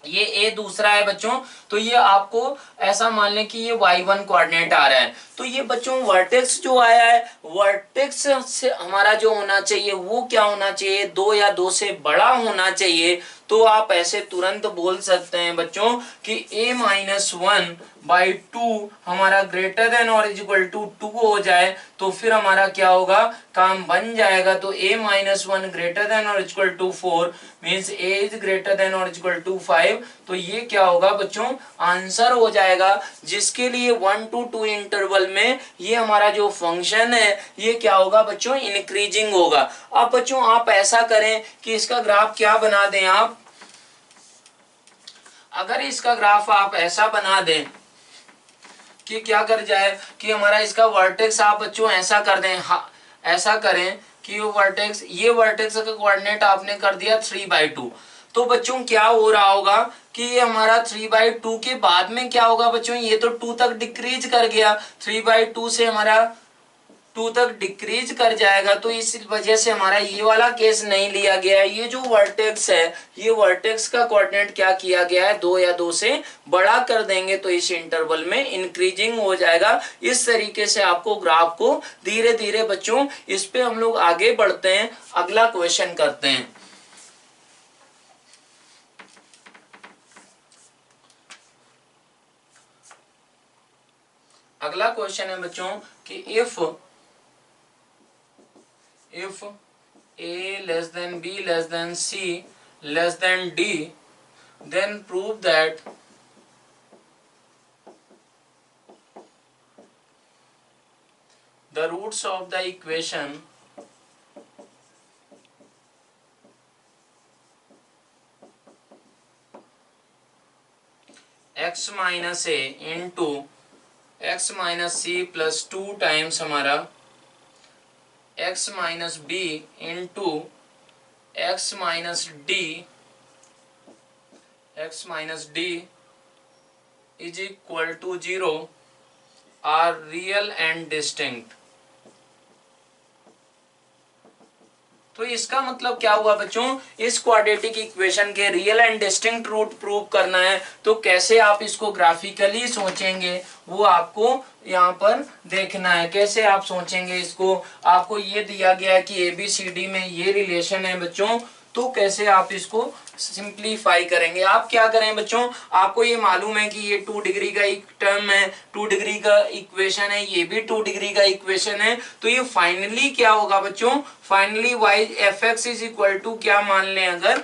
ये a दूसरा है बच्चों। तो ये आपको ऐसा मान लें कि ये y1 कोऑर्डिनेट आ रहा है। तो ये बच्चों वर्टेक्स जो आया है, वर्टेक्स से हमारा जो होना चाहिए वो क्या होना चाहिए, 2 या 2 से बड़ा होना चाहिए। तो आप ऐसे तुरंत बोल सकते हैं बच्चों कि a-1/2 हमारा ग्रेटर देन और इक्वल टू 2 हो जाए तो फिर हमारा क्या होगा, काम बन जाएगा। तो a-1 ग्रेटर देन और equal to 4 means a is greater than और इक्वल टू 5। तो ये क्या होगा बच्चों, आंसर हो जाएगा, जिसके लिए 1 to 2 इंटरवल में ये हमारा जो फंक्शन है ये क्या होगा बच्चों, इंक्रीजिंग होगा। अब बच्चों आप ऐसा करें कि इसका ग्राफ क्या बना दें आप, अगर इसका ग्राफ आप ऐसा बना दें कि क्या कर जाए कि हमारा इसका वर्टेक्स आप बच्चों ऐसा कर दें, ऐसा करें कि ये वर्टेक्स का कोऑर्डिनेट आपने कर दिया 3/2। तो बच्चों क्या हो रहा होगा कि ये हमारा 3/2 के बाद में क्या होगा बच्चों, ये तो 2 तक डिक्रीज कर गया, 3/2 से हमारा 2 तक डिक्रीज कर जाएगा। तो इस वजह से हमारा ये वाला केस नहीं लिया गया है। ये जो वर्टेक्स है, ये वर्टेक्स का कोऑर्डिनेट क्या किया गया है, 2 या 2 से बड़ा कर देंगे तो इस इंटरवल में इंक्रीजिंग हो जाएगा। इस तरीके से आपको ग्राफ को धीरे धीरे बच्चों इस पे हम लोग आगे बढ़ते हैं, अगला क्वेश्चन करते हैं। अगला क्वेश्चन है बच्चों कि if a less than b less than c less than d, then prove that the roots of the equation x minus a into x minus c plus 2 times हमारा x minus b into x minus d is equal to 0 are real and distinct। तो इसका मतलब क्या हुआ बच्चों, इस क्वाड्रेटिक इक्वेशन के real and distinct root prove करना है। तो कैसे आप इसको ग्राफिकली सोचेंगे वो आपको यहाँ पर देखना है। कैसे आप सोचेंगे इसको, आपको ये दिया गया है कि ABCD में ये रिलेशन है बच्चों, तो कैसे आप इसको सिंप्लीफाई करेंगे। आप क्या करें बच्चों, आपको ये मालूम है कि ये 2 डिग्री का एक टर्म है, 2 डिग्री का इक्वेशन है, ये भी 2 डिग्री का इक्वेशन है। तो ये फाइनली क्या होगा बच्चों, finally y fx is equal to क्या मान लें, अगर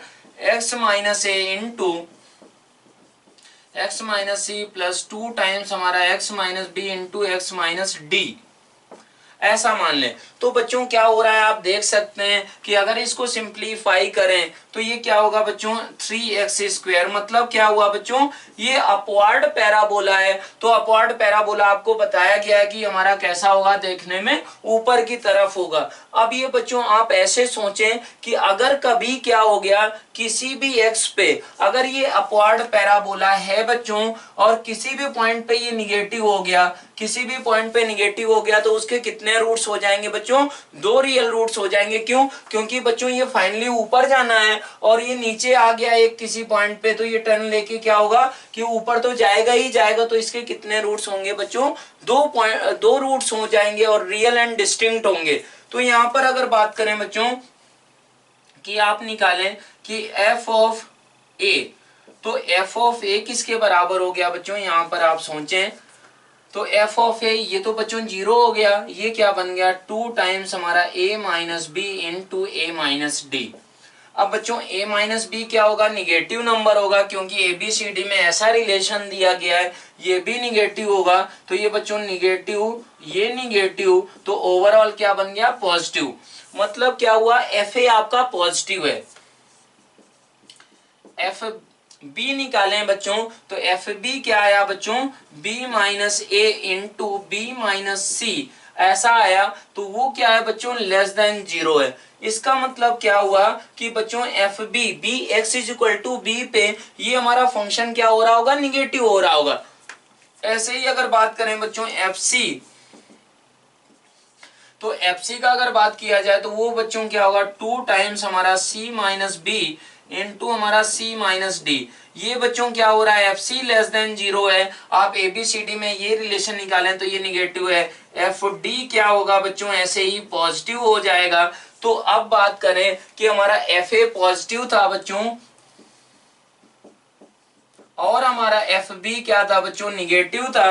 x minus a into x minus c plus 2 times हमारा x minus b into x minus d, ऐसा मान लें। तो बच्चों क्या हो रहा है आप देख सकते हैं कि अगर इसको सिंप्लीफाई करें तो ये क्या होगा बच्चों, 3x²। मतलब क्या हुआ बच्चों, ये अपवर्ड पैराबोला है। तो अपवर्ड पैराबोला आपको बताया गया है कि हमारा कैसा होगा, देखने में ऊपर की तरफ होगा। अब ये बच्चों आप ऐसे सोचें कि अगर कभी क्या हो गया, किसी भी x पे अगर ये अपवर्ड पैराबोला है बच्चों और किसी भी पॉइंट पे ये निगेटिव हो गया, किसी भी पॉइंट पे निगेटिव हो गया, तो उसके कितने रूट्स हो जाएंगे बच्चों, 2 रियल रूट्स हो जाएंगे। क्यों, क्योंकि बच्चों ये फाइनली ऊपर जाना है और ये नीचे आ गया एक किसी पॉइंट पे, तो ये टर्न लेके क्या होगा कि ऊपर तो जाएगा ही जाएगा। तो इसके कितने रूट्स होंगे बच्चों, 2 रूट्स हो जाएंगे और रियल एंड डिस्टिंक्ट होंगे। तो यहाँ पर अगर बात करें बच्चों कि आप निकालें कि f ऑफ a, तो f ऑफ a किसके बराबर हो गया बच्चों, यहाँ पर आप सोचें तो f ऑफ a ये तो बच्चों 0 हो गया, ये क्या बन गया 2 टाइम्स हमारा a minus b into a minus D. अब बच्चों a माइनस बी क्या होगा, निगेटिव नंबर होगा, क्योंकि ABCD में ऐसा रिलेशन दिया गया है, ये भी निगेटिव होगा। तो ये बच्चों निगेटिव, ये निगेटिव, तो ओवरऑल क्या बन गया, पॉजिटिव। मतलब क्या हुआ, FA आपका पॉजिटिव है। FB निकालें बच्चों तो FB क्या आया बच्चों, B माइनस ए इंटू बी माइनस सी, ऐसा आया। तो वो क्या है बच्चों, लेस देन 0 है। इसका मतलब क्या हुआ कि बच्चों FB Bx is equal to b पे ये हमारा फंक्शन क्या हो रहा होगा, निगेटिव हो रहा होगा। ऐसे ही अगर बात करें बच्चों FC, तो FC का अगर बात किया जाए तो वो बच्चों क्या होगा 2 टाइम्स हमारा C माइनस बी इंटू हमारा C माइनस डी। ये बच्चों क्या हो रहा है, FC लेस देन 0 है। आप ABCD में ये रिलेशन निकालें तो ये निगेटिव है। FD क्या होगा बच्चों, ऐसे ही पॉजिटिव हो जाएगा। तो अब बात करें कि हमारा FA पॉजिटिव था बच्चों, हमारा एफ बी क्या था बच्चों, निगेटिव था,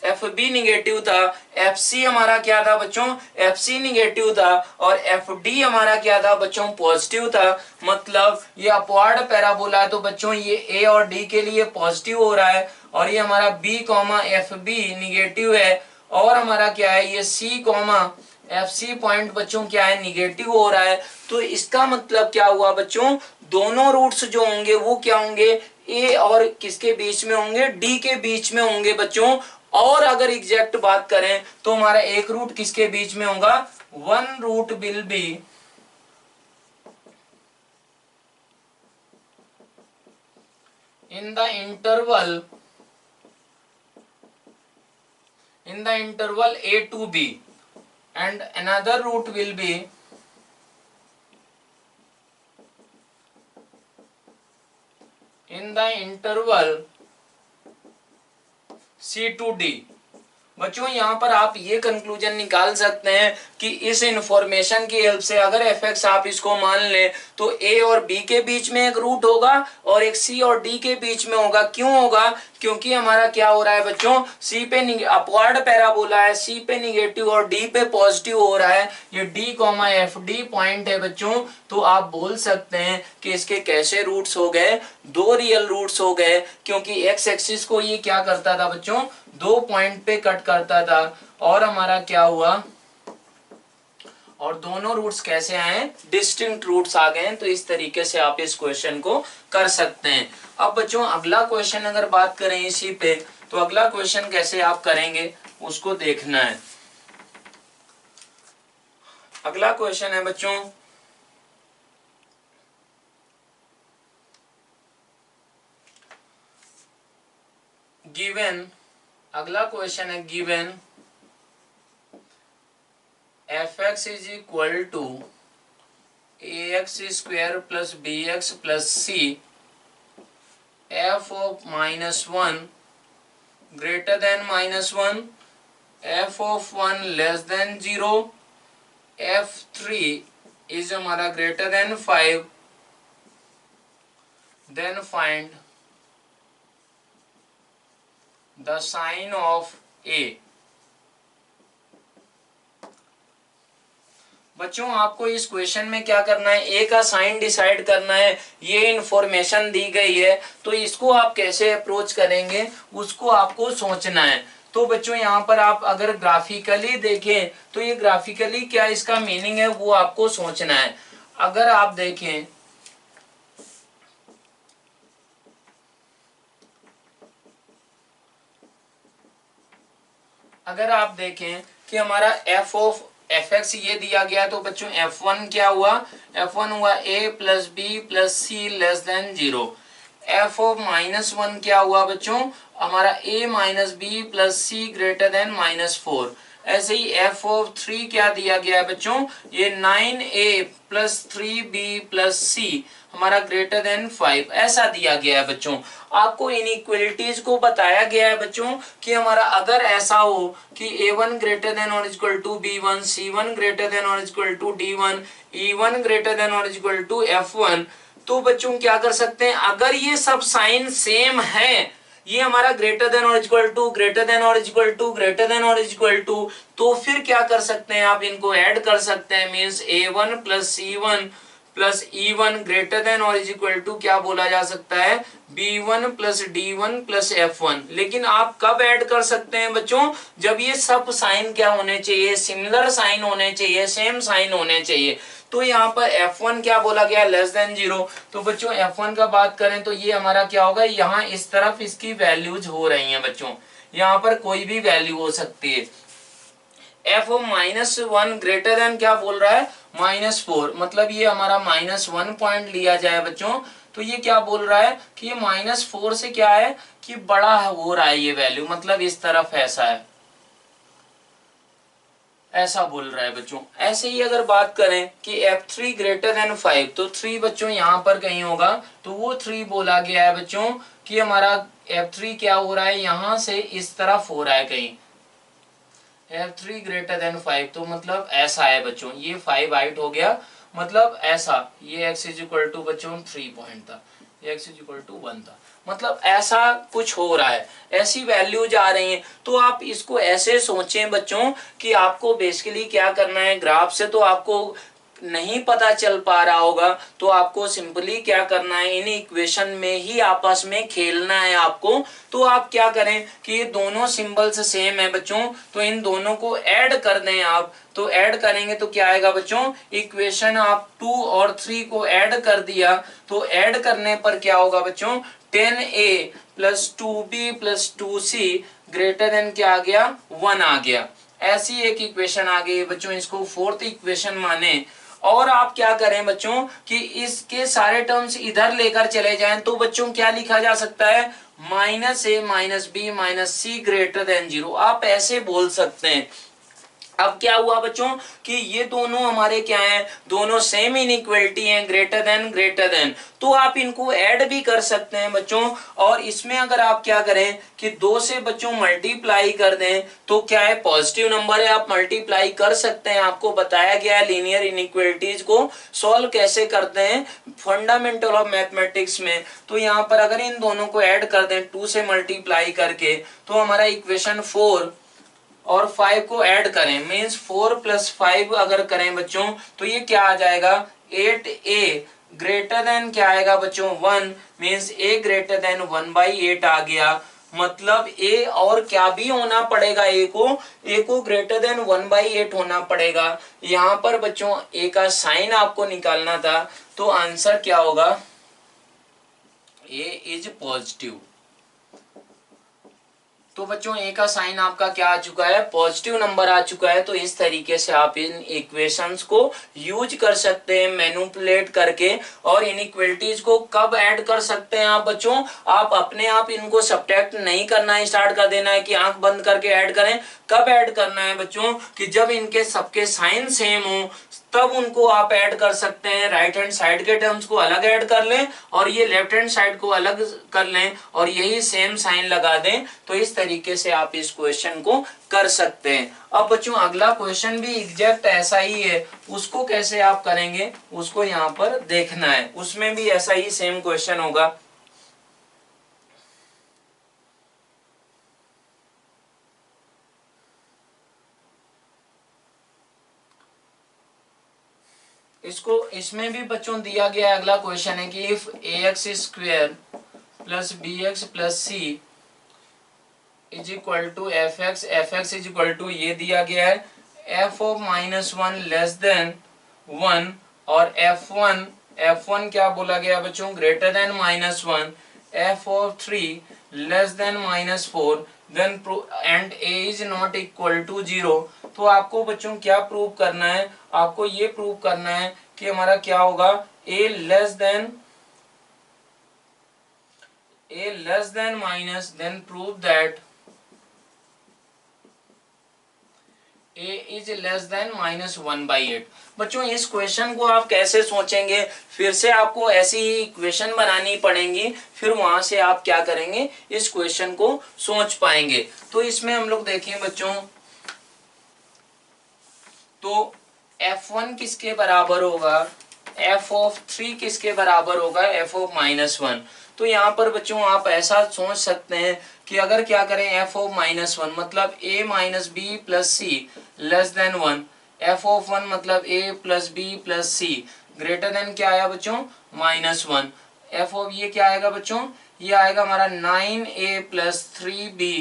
एफ बी निगेटिव था, एफ सी हमारा क्या था बच्चों, एफ सी निगेटिव था, और एफ डी हमारा क्या था बच्चों, पॉजिटिव था। मतलब ये अपवार्ड पैराबोला है, तो बच्चों ये ए और डी के लिए पॉजिटिव हो रहा है, और ये हमारा b comma f b negative है, और हमारा क्या है ये c comma f c point बच्चों क्या है, निगेटिव हो रहा है। तो इसका मतलब क्या हुआ बच्चों, दोनों रूट्स जो होंगे वो क्या होंगे, ए और किसके बीच में होंगे, डी के बीच में होंगे बच्चों। और अगर एग्जैक्ट बात करें तो हमारा एक रूट किसके बीच में होगा, one root will be in the interval a to b, and another root will be in the interval c to d। बच्चों यहाँ पर आप ये कंक्लूजन निकाल सकते हैं कि इस इंफॉर्मेशन की हेल्प से अगर एफ एक्स आप इसको मान लें तो ए और बी के बीच में एक रूट होगा और एक सी और डी के बीच में होगा। क्यों होगा, क्योंकि हमारा क्या हो रहा है बच्चों, सी पे अपवर्ड पैराबोला है, सी पे निगेटिव और डी पे पॉजिटिव हो रहा है। ये D comma F D point है बच्चों। तो आप बोल सकते हैं कि इसके कैसे रूट्स हो गए, दो रियल रूट्स हो गए, क्योंकि एक्स एक्सिस को ये क्या करता था बच्चों, दो पॉइंट पे कट करता था। और हमारा क्या हुआ, और दोनों रूट्स कैसे आए, डिस्टिंक्ट रूट्स आ गए। तो इस तरीके से आप इस क्वेश्चन को कर सकते हैं। अब बच्चों अगला क्वेश्चन अगर बात करें इसी पे, तो अगला क्वेश्चन कैसे आप करेंगे उसको देखना है। अगला क्वेश्चन है बच्चों, गिवन, अगला क्वेश्चन है given f x is equal to a x square plus b x plus c, f of -1 greater than -1, f of 1 less than 0, f3 is हमारा greater than 5, then find the sign of a. बच्चों आपको इस क्वेश्चन में क्या करना है, ए का साइन डिसाइड करना है। ये इंफॉर्मेशन दी गई है, तो इसको आप कैसे अप्रोच करेंगे उसको आपको सोचना है। तो बच्चों यहाँ पर आप अगर ग्राफिकली देखें तो ये ग्राफिकली क्या इसका मीनिंग है वो आपको सोचना है। अगर आप देखें, अगर आप देखें कि हमारा एफ ऑफ एफ एक्स ये दिया गया, तो बच्चों f1 क्या हुआ, f1 हुआ a plus b plus c less than 0। F of -1 क्या हुआ बच्चों, हमारा a minus b plus c greater than -4। ऐसे ही एफ ऑफ 3 क्या दिया गया है बच्चों, ये 9a plus 3b plus c हमारा ग्रेटर देन 5, ऐसा दिया गया है बच्चों। आपको इनइक्वलिटीज को बताया गया है बच्चों कि हमारा अगर ऐसा हो कि a1 ग्रेटर देन और equal to b1, c1 greater than और equal to d1, e1 greater than और इक्वल टू f1, तो बच्चों क्या कर सकते हैं, अगर ये सब साइन सेम है, ये हमारा ग्रेटर देन और इक्वल टू, ग्रेटर देन और इक्वल टू, ग्रेटर देन और इक्वल टू, तो फिर क्या कर सकते हैं आप इनको ऐड कर सकते हैं। Means a1 plus c1 plus e1 greater than और इक्वल टू क्या बोला जा सकता है, b1 plus d1 plus f1। लेकिन आप कब ऐड कर सकते हैं बच्चों, जब ये सब साइन क्या होने चाहिए, सिमिलर साइन होने चाहिए, सेम साइन होने चाहिए। तो यहाँ पर f1 क्या बोला गया, लेस देन 0। तो बच्चों f1 का बात करें तो ये हमारा क्या होगा, यहाँ इस तरफ इसकी वैल्यूज हो रही हैं बच्चों, यहाँ पर कोई भी वैल्यू हो सकती है। एफ ऑफ -1 ग्रेटर देन क्या बोल रहा है, -4, मतलब ये हमारा -1 पॉइंट लिया जाए बच्चों, तो ये क्या बोल रहा है कि ये -4 से क्या है कि बड़ा हो रहा है ये वैल्यू, मतलब इस तरफ ऐसा है, ऐसा बोल रहा है बच्चों। ऐसे ही अगर बात करें कि f3 ग्रेटर देन 5, तो 3 बच्चों यहाँ पर कहीं होगा, तो वो 3 बोला गया है बच्चों कि हमारा f3 क्या हो रहा है, यहाँ से इस तरफ हो रहा है कहीं, f3 ग्रेटर देन 5, तो मतलब ऐसा है बच्चों, ये 5 हाइट हो गया, मतलब ऐसा, ये x इज इक्वल टू बच्चों 3 पॉइंट था, x इज इक्वल टू 1 था। मतलब ऐसा कुछ हो रहा है, ऐसी वैल्यूज आ रही हैं। तो आप इसको ऐसे सोचें बच्चों कि आपको बेसिकली क्या करना है, ग्राफ से तो आपको नहीं पता चल पा रहा होगा, तो आपको सिंपली क्या करना है, इन इक्वेशन में ही आपस में खेलना है आपको। तो आप क्या करें कि ये दोनों सिंबल्स सेम है बच्चों, तो इन दोनों को ऐड कर दें आप। तो ऐड करेंगे तो क्या आएगा बच्चों, इक्वेशन आप 2 और 3 को ऐड कर दिया, तो ऐड करने पर क्या होगा बच्चों, 10a plus 2b plus 2c greater than क्या आ गया, 1 आ गया। ऐसी एक इक्वेशन आ गई बच्चों, इसको फोर्थ इक्वेशन माने। और आप क्या करें बच्चों कि इसके सारे टर्म्स इधर लेकर चले जाएं, तो बच्चों क्या लिखा जा सकता है, -a minus b minus c greater than 0, आप ऐसे बोल सकते हैं। अब क्या हुआ बच्चों कि ये दोनों हमारे क्या हैं, दोनों सेम इनइक्वालिटी हैं, ग्रेटर देन, तो आप इनको ऐड भी कर सकते हैं बच्चों। और इसमें अगर आप क्या करें कि 2 से बच्चों मल्टीप्लाई कर दें, तो क्या है, पॉजिटिव नंबर है, आप मल्टीप्लाई कर सकते हैं। आपको बताया गया है लीनियर इनइक्वालिटीज को सॉल्व कैसे करते हैं फंडामेंटल ऑफ मैथमेटिक्स में। तो यहाँ पर अगर इन दोनों को ऐड कर दें 2 से मल्टीप्लाई करके, तो हमारा इक्वेशन 4 और 5 को ऐड करें, मीन्स 4 प्लस 5 अगर करें बच्चों, तो ये क्या आ जाएगा, 8a ग्रेटर देन क्या आएगा बच्चों, 1, मीन्स a ग्रेटर देन 1/8 आ गया। मतलब a और क्या भी होना पड़ेगा, a को ग्रेटर देन 1/8 होना पड़ेगा। यहाँ पर बच्चों a का साइन आपको निकालना था, तो आंसर क्या होगा, a इज पॉजिटिव। तो बच्चों ए का साइन आपका क्या आ चुका है, पॉजिटिव नंबर आ चुका है। तो इस तरीके से आप इन इक्वेशंस को यूज कर सकते हैं मैनिपुलेट करके। और इनइक्वालिटीज को कब ऐड कर सकते हैं आप बच्चों, आप अपने आप इनको सब्ट्रैक्ट नहीं करना स्टार्ट कर देना है कि आंख बंद करके ऐड करें। कब ऐड करना है बच्चों, कि जब इनके सबके साइन सेम हो तब उनको आप ऐड कर सकते हैं। राइट हैंड साइड के टर्म्स को अलग ऐड कर लें और ये लेफ्ट हैंड साइड को अलग कर लें और यही सेम साइन लगा दें। तो इस तरीके से आप इस क्वेश्चन को कर सकते हैं। अब बच्चों अगला क्वेश्चन भी एग्जैक्ट ऐसा ही है, उसको कैसे आप करेंगे उसको यहाँ पर देखना है। उसमें भी ऐसा ही सेम क्वेश्चन होगा। इसमें भी बच्चों दिया गया अगला क्वेश्चन है कि if ax square plus bx plus c is equal to fx is equal to ये दिया गया है f ऑफ -1 लेस देन 1 और f1 क्या बोला गया बच्चों, greater than -1, f of 3 less than -4 then and a is not equal to 0। तो आपको बच्चों क्या प्रूव करना है, आपको ये प्रूव करना है कि हमारा क्या होगा, a less than minus, then prove that a is less than -1/8। बच्चों इस क्वेश्चन को आप कैसे सोचेंगे, फिर से आपको ऐसी ही इक्वेशन बनानी पड़ेगी, फिर वहां से आप क्या करेंगे, इस क्वेश्चन को सोच पाएंगे। तो इसमें हम लोग देखें बच्चों, तो f1 किसके बराबर होगा, f ऑफ 3 किसके बराबर होगा, f ऑफ -1। तो यहाँ पर बच्चों आप ऐसा सोच सकते हैं कि अगर क्या करें f ऑफ -1 मतलब a minus b plus c less than 1, f of 1 मतलब a plus b plus c greater than क्या आया बच्चों, -1, f ऑफ ये क्या आएगा बच्चों, ये आएगा हमारा 9a plus 3b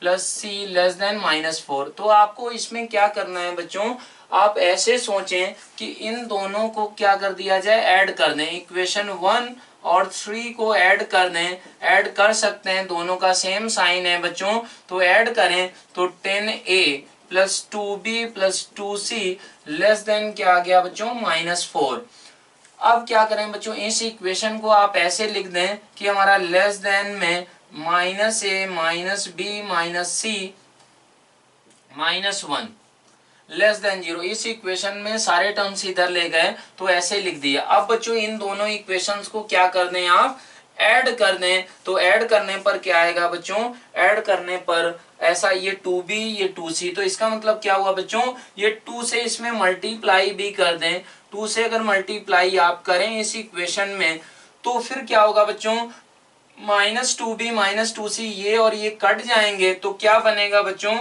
plus c less than -4। तो आपको इसमें क्या करना है बच्चों, आप ऐसे सोचें कि इन दोनों को क्या कर दिया जाए, ऐड कर दें। इक्वेशन 1 और 3 को ऐड कर दें, ऐड कर सकते हैं, दोनों का सेम साइन है बच्चों, तो ऐड करें तो 10a plus 2b plus 2c less than क्या आ गया बच्चों, -4। अब क्या करें बच्चों, इस इक्वेशन को आप ऐसे लिख दें कि हमारा लेस देन में -a minus b minus c -1 less than 0। इस इक्वेशन में सारे टर्म्स इधर ले गए तो ऐसे लिख दिया। अब बच्चों इन दोनों इक्वेशंस को क्या कर दें, आप ऐड कर दें। तो ऐड करने पर क्या आएगा बच्चों, ऐड करने पर ऐसा ये 2b ये 2c, तो इसका मतलब क्या हुआ बच्चों, ये 2 से इसमें मल्टीप्लाई भी कर दें। 2 से अगर मल्टीप्लाई आप करें इस इक्वेशन में, तो फिर क्या होगा बच्चों, -2b -2c ये और ये कट जाएंगे तो क्या बनेगा बच्चों,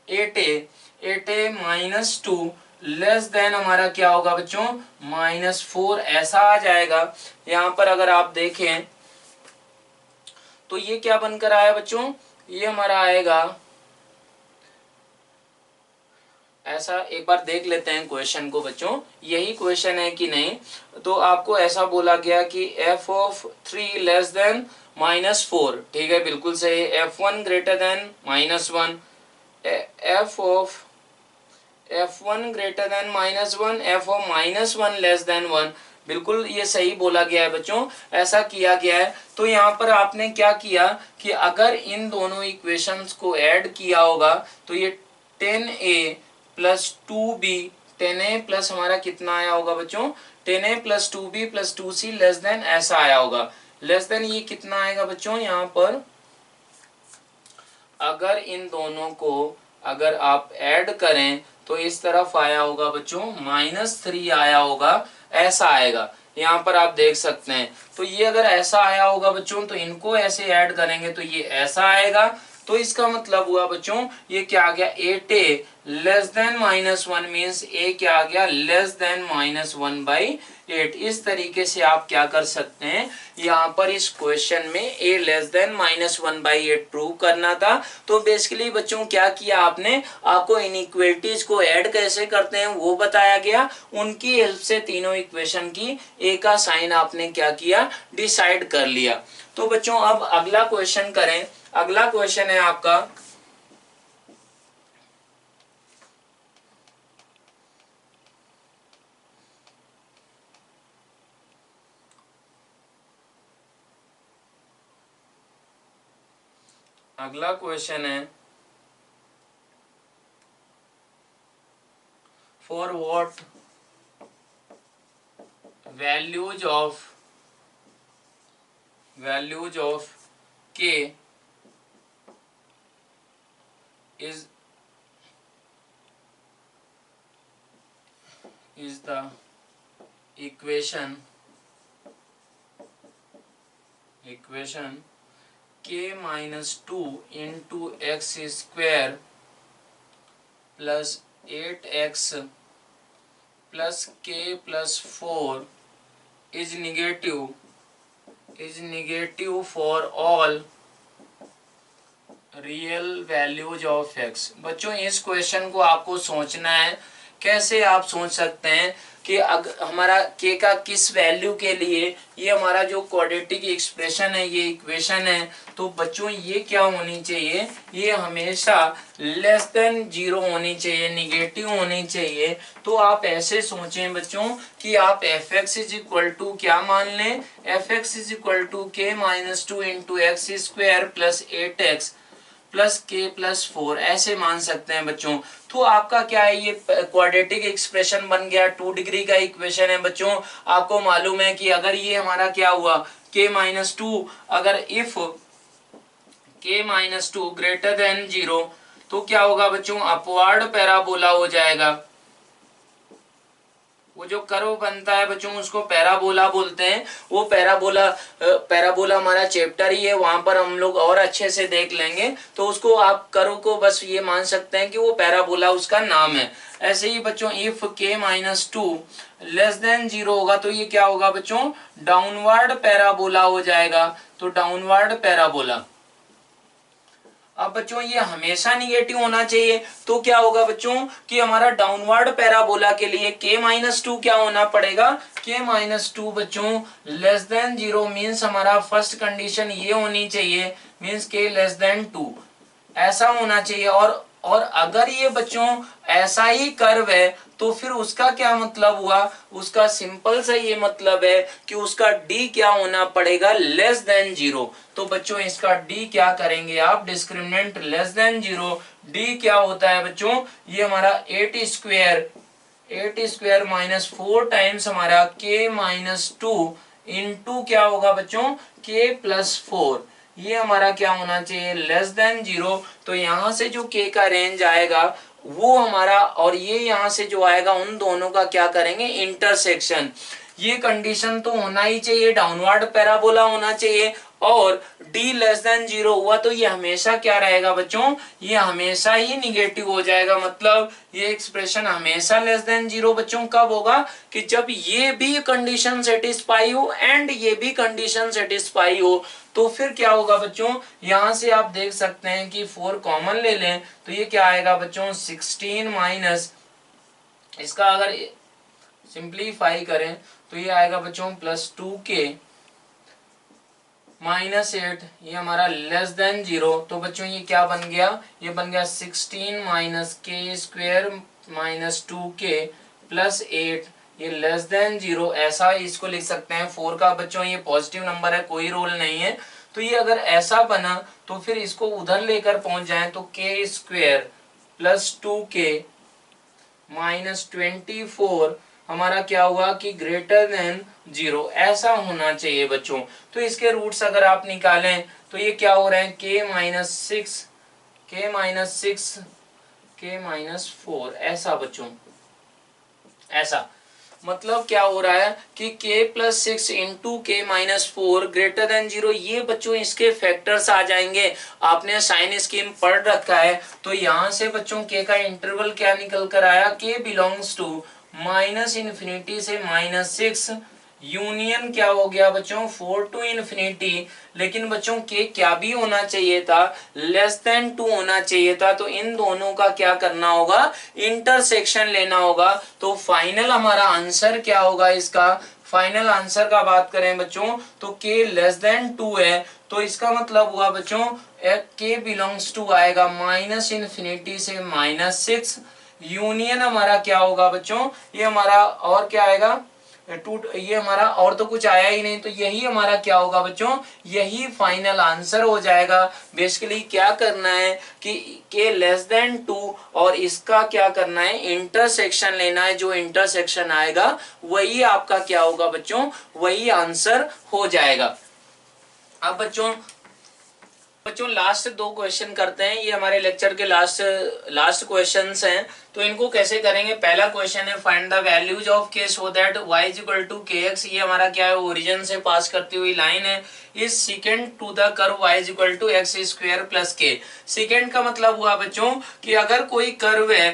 8a -2 लेस देन हमारा क्या होगा बच्चों, -4 ऐसा आ जाएगा। यहाँ पर अगर आप देखें तो ये क्या बनकर आया बच्चों, ये हमारा आएगा ऐसा। एक बार देख लेते हैं क्वेश्चन को बच्चों, यही क्वेश्चन है कि नहीं। तो आपको ऐसा बोला गया कि f(3) लेस देन -4, ठीक है, बिल्कुल सही। f1 greater than -1, f1 greater than -1, f(-1) less than 1, बिल्कुल ये सही बोला गया है बच्चों, ऐसा किया गया है। तो यहाँ पर आपने क्या किया कि अगर इन दोनों इक्वेशंस को ऐड किया होगा तो ये 10a plus 2b, 10a plus हमारा कितना आया होगा बच्चों, 10a plus 2b plus 2c less than ऐसा आया होगा। लेस देन ये कितना आएगा बच्चों, यहाँ पर अगर इन दोनों को अगर आप ऐड करें तो इस तरफ आया होगा बच्चों, -3 आया होगा, ऐसा आएगा। यहाँ पर आप देख सकते हैं। तो ये अगर ऐसा आया होगा बच्चों तो इनको ऐसे ऐड करेंगे तो ये ऐसा आएगा। तो इसका मतलब हुआ बच्चों ये क्या आ गया, 8a less than -1 means a क्या आ गया, लेस देन -1/8। इस तरीके से आप क्या कर सकते हैं, यहाँ पर इस क्वेश्चन में a लेस देन -1/8 प्रूव करना था। तो बेसिकली बच्चों क्या किया आपने, आपको इनइक्वालिटीज को ऐड कैसे करते हैं वो बताया गया, उनकी हेल्प से तीनों इक्वेशन की a का साइन आपने क्या किया, डिसाइड कर लिया। तो बच्चों अब अगला क्वेश्चन करें। अगला क्वेश्चन है आपका अगला क्वेश्चन है for what values of k is the equation k minus 2 into x square plus 8x plus k plus 4 is negative for all real values of x। बच्चों इस क्वेश्चन को आपको सोचना है। कैसे आप सोच सकते हैं कि अगर हमारा k का किस वैल्यू के लिए ये हमारा जो क्वाड्रेटिक एक्सप्रेशन है, ये इक्वेशन है, तो बच्चों ये क्या होनी चाहिए, ये हमेशा लेस देन 0 होनी चाहिए, निगेटिव होनी चाहिए। तो आप ऐसे सोचें बच्चों कि आप f(x) इज इक्वल टू क्या मान लें, f(x) is equal to k minus 2 into x square plus 8x plus k plus 4 ऐसे मान सकते हैं बच्चों। तो आपका क्या है, ये क्वाड्रेटिक एक्सप्रेशन बन गया, 2 डिग्री का इक्वेशन है बच्चों। आपको मालूम है कि अगर ये हमारा क्या हुआ k माइनस 2, अगर if k minus 2 greater than 0 तो क्या होगा बच्चों, अपवार्ड पैराबोला हो जाएगा। वो जो कर्व बनता है बच्चों उसको पैराबोला बोलते हैं। वो पैराबोला हमारा चैप्टर ही है, वहां पर हम लोग और अच्छे से देख लेंगे। तो उसको आप कर्व को बस ये मान सकते हैं कि वो पैराबोला उसका नाम है। ऐसे ही बच्चों if k minus 2 less than 0 होगा तो ये क्या होगा बच्चों, डाउनवर्ड पैराबोला हो जाएगा। तो डाउनवर्ड पैराबोला। अब बच्चों ये हमेशा निगेटिव होना चाहिए। तो क्या होगा बच्चों कि हमारा डाउनवर्ड पैराबोला के लिए k माइनस 2 क्या होना पड़ेगा, k माइनस 2 बच्चों लेस देन 0 मीन्स हमारा फर्स्ट कंडीशन ये होनी चाहिए, मीन्स k लेस देन 2 ऐसा होना चाहिए। और अगर ये बच्चों ऐसा ही कर्व है तो फिर उसका क्या मतलब हुआ, उसका सिंपल सा ये मतलब है कि उसका d क्या होना पड़ेगा, लेस देन 0। तो बच्चों इसका d क्या करेंगे आप, डिस्क्रिमिनेंट लेस देन 0, d क्या होता है बच्चों, ये हमारा 8 स्क्वायर माइनस 4 टाइम्स हमारा k माइनस 2 इंटू क्या होगा बच्चों, k प्लस 4। ये हमारा क्या होना चाहिए, लेस देन 0। तो यहाँ से जो k का रेंज आएगा वो हमारा, और ये यहाँ से जो आएगा, उन दोनों का क्या करेंगे, इंटरसेक्शन। ये कंडीशन तो होना ही चाहिए, डाउनवर्ड पैराबोला होना चाहिए, और d लेस देन 0 हुआ तो ये हमेशा क्या रहेगा बच्चों, ये हमेशा ही निगेटिव हो जाएगा। मतलब ये एक्सप्रेशन हमेशा लेस देन 0 बच्चों कब होगा, कि जब ये भी कंडीशन सेटिस्फाई हो एंड ये भी कंडीशन सेटिस्फाई हो। तो फिर क्या होगा बच्चों, यहां से आप देख सकते हैं कि 4 कॉमन ले लें तो ये क्या आएगा बच्चों, 16 माइनस, इसका अगर सिंप्लीफाई करें तो ये आएगा बच्चों +2k -8, ये हमारा लेस देन 0। तो बच्चों ये क्या बन गया, ये बन गया 16 minus k square minus 2k plus 8, ये लेस देन 0। ऐसा इसको लिख सकते हैं। 4 का बच्चों ये पॉजिटिव नंबर है, कोई रोल नहीं है। तो ये अगर ऐसा बना तो फिर इसको उधर लेकर पहुंच जाए तो k square plus 2k minus 24 हमारा क्या हुआ कि ग्रेटर देन 0, ऐसा होना चाहिए बच्चों। तो इसके रूट्स अगर आप निकालें तो ये क्या हो रहे हैं, k-6 k-4, ऐसा बच्चों, ऐसा मतलब क्या हो रहा है कि k+6 into k-4 greater than 0। ये बच्चों इसके फैक्टर्स आ जाएंगे। आपने साइन स्कीम पढ़ रखा है। तो यहां से बच्चों k का इंटरवल क्या निकल कर आया, k बिलोंग्स टू -∞ से -6 यूनियन क्या हो गया बच्चों 4 to ∞। लेकिन बच्चों के क्या भी होना चाहिए था, लेस देन 2 होना चाहिए था। तो इन दोनों का क्या करना होगा, इंटरसेक्शन लेना होगा। तो फाइनल हमारा आंसर क्या होगा, इसका फाइनल आंसर का बात करें बच्चों तो k लेस देन 2 है। तो इसका मतलब हुआ बच्चों k बिलोंग्स टू आएगा -∞ से -6 यूनियन हमारा क्या होगा बच्चों, ये हमारा और क्या आएगा ये हमारा और तो कुछ आया ही नहीं। तो यही हमारा क्या होगा बच्चों, यही फाइनल आंसर हो जाएगा। बेसिकली क्या करना है कि k लेस देन 2 और इसका क्या करना है, इंटरसेक्शन लेना है। जो इंटरसेक्शन आएगा वही आपका क्या होगा बच्चों, वही आंसर हो जाएगा। अब बच्चों लास्ट 2 क्वेश्चन करते हैं। ये हमारे लेक्चर के लास्ट क्वेश्चंस हैं। तो इनको कैसे करेंगे, पहला क्वेश्चन है find the values of k so that y = kx। ये हमारा क्या है, ओरिजिन से पास करती हुई लाइन है। Is secant to the curve y = x² + k। Secant का मतलब हुआ बच्चों कि अगर कोई कर्व है,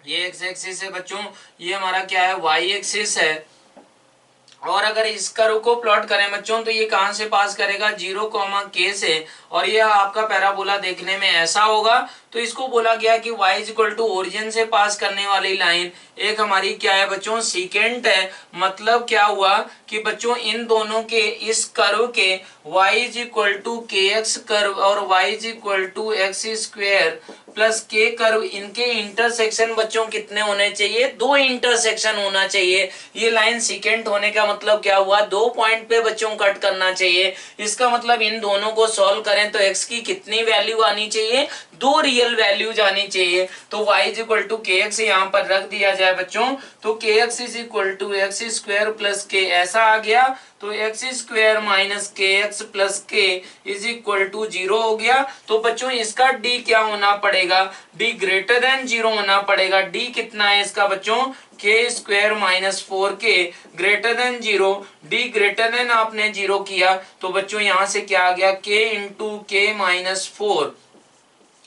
ये x एक्सिस है बच्चों, ये हमारा क्या है y एक्सिस है, और अगर इस कर्व को प्लॉट करें बच्चों तो ये कहां से पास करेगा, 0, k से, और ये आपका पैराबोला देखने में ऐसा होगा। तो इसको बोला गया कि y = ओरिजिन से पास करने वाली लाइन एक हमारी क्या है बच्चों, सीकेंट है। मतलब क्या हुआ कि बच्चों इन दोनों के इस कर्व के y = kx कर्व और y = x² + k कर्व, इनके इंटरसेक्शन बच्चों कितने होने चाहिए, 2 इंटरसेक्शन होना चाहिए। ये लाइन सीकेंट होने का मतलब क्या हुआ, 2 पॉइंट पे बच्चों कट करना चाहिए। इसका मतलब इन दोनों को सॉल्व करें तो x की कितनी वैल्यू आनी चाहिए, 2 रियल वैल्यूज आनी चाहिए। तो y = kx यहाँ पर रख दिया जाए बच्चों, तो kx = x² + k ऐसा आ गया। तो x² - kx + k = 0 हो गया। तो बच्चों इसका d क्या होना पड़ेगा, d ग्रेटर देन 0 होना पड़ेगा। d कितना है इसका बच्चों, k² - 4k greater than 0। d greater than आपने 0 किया तो बच्चों यहां से क्या आ गया, k × k - 4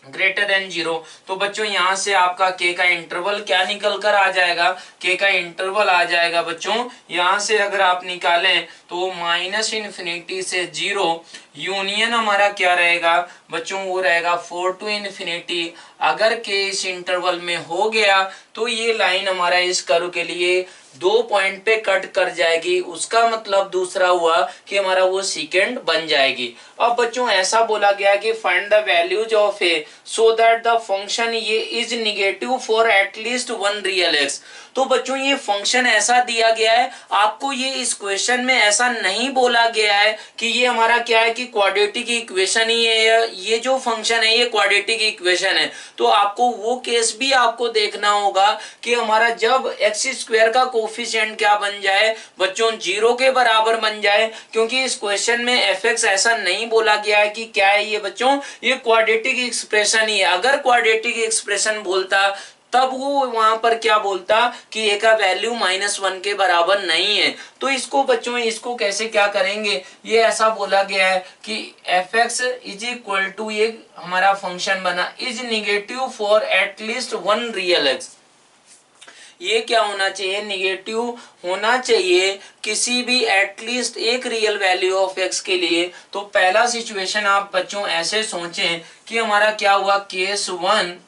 ग्रेटर देन 0। तो बच्चों यहां से आपका k का इंटरवल क्या निकल कर आ जाएगा, k का इंटरवल आ जाएगा बच्चों, यहां से अगर आप निकालें तो -∞ से 0 यूनियन हमारा क्या रहेगा बच्चों, वो रहेगा 4 to ∞। अगर k इस इंटरवल में हो गया तो ये लाइन हमारा इस कर्व के लिए 2 पॉइंट पे कट कर जाएगी। उसका मतलब दूसरा हुआ कि हमारा वो सीकेंट बन जाएगी। अब बच्चों ऐसा बोला गया कि find the values of a so that the function ये is negative for at least 1 real x। तो बच्चों ये फंक्शन ऐसा दिया गया है, आपको ये इस क्वेश्चन में ऐसा नहीं बोला गया है कि ये हमारा क्या है कि क्वाड्रेटिक इक्वेशन ही है, ये जो फंक्शन है ये क्वाड्रेटिक इक्वेशन है। तो आपको वो केस भी आपको देखना होगा कि हमारा जब x² का कोफिशिएंट क्या बन जाए बच्चों, 0 के बराबर बन जाए। क्योंकि इस क्वेश्चन में f(x) ऐसा नहीं बोला गया है कि क्या है ये बच्चों, ये क्वाड्रेटिक एक्सप्रेशन ही है। अगर क्वाड्रेटिक एक्सप्रेशन बोलता तब वो वहां पर क्या बोलता कि ए का वैल्यू -1 के बराबर नहीं है। तो इसको बच्चों इसको कैसे क्या करेंगे, ये ऐसा बोला गया है कि f x is equal to, ये हमारा फंक्शन बना, is negative for at least one real x. ये क्या होना चाहिए, निगेटिव होना चाहिए किसी भी एटलीस्ट एक रियल वैल्यू ऑफ एक्स के लिए। तो पहला सिचुएशन आप बच्चों ऐसे सोचें कि हमारा क्या हुआ, केस 1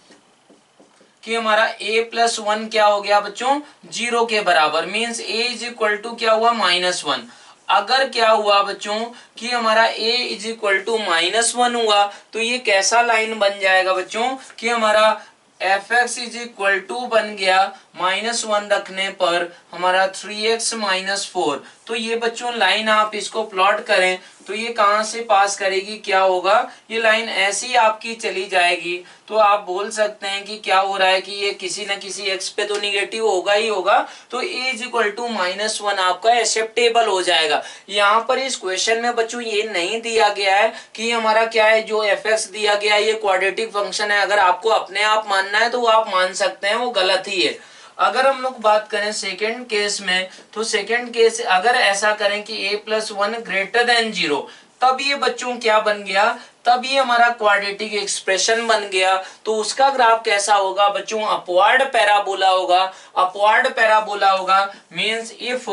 कि हमारा a+1 क्या हो गया बच्चों, 0 के बराबर, means a is equal to क्या हुआ, -1। अगर क्या हुआ बच्चों कि हमारा a इज इक्वल टू -1 हुआ, तो ये कैसा लाइन बन जाएगा बच्चों कि हमारा f x is equal to बन गया -1 रखने पर हमारा 3x-4। तो ये बच्चों लाइन आप इसको प्लॉट करें तो ये कहां से पास करेगी, क्या होगा, ये लाइन ऐसी आपकी चली जाएगी। तो आप बोल सकते हैं कि क्या हो रहा है कि ये किसी न किसी x पे तो निगेटिव होगा ही होगा। तो a इज इक्वल टू -1 आपका एक्सेप्टेबल हो जाएगा। यहाँ पर इस क्वेश्चन में बच्चों ये नहीं दिया गया है कि हमारा क्या है, जो एफ एक्स दिया गया है ये क्वाड्रेटिक फंक्शन है। अगर आपको अपने आप मानना है तो वो आप मान सकते हैं, वो गलत ही है। अगर हम लोग बात करें सेकंड केस में, तो सेकंड केस अगर ऐसा करें कि a+1 ग्रेटर देन 0, तब ये बच्चों क्या बन गया, तब ये हमारा क्वाड्रेटिक एक्सप्रेशन बन गया। तो उसका ग्राफ कैसा होगा बच्चों, अपवर्ड पैराबोला होगा। अपवर्ड पैराबोला होगा means if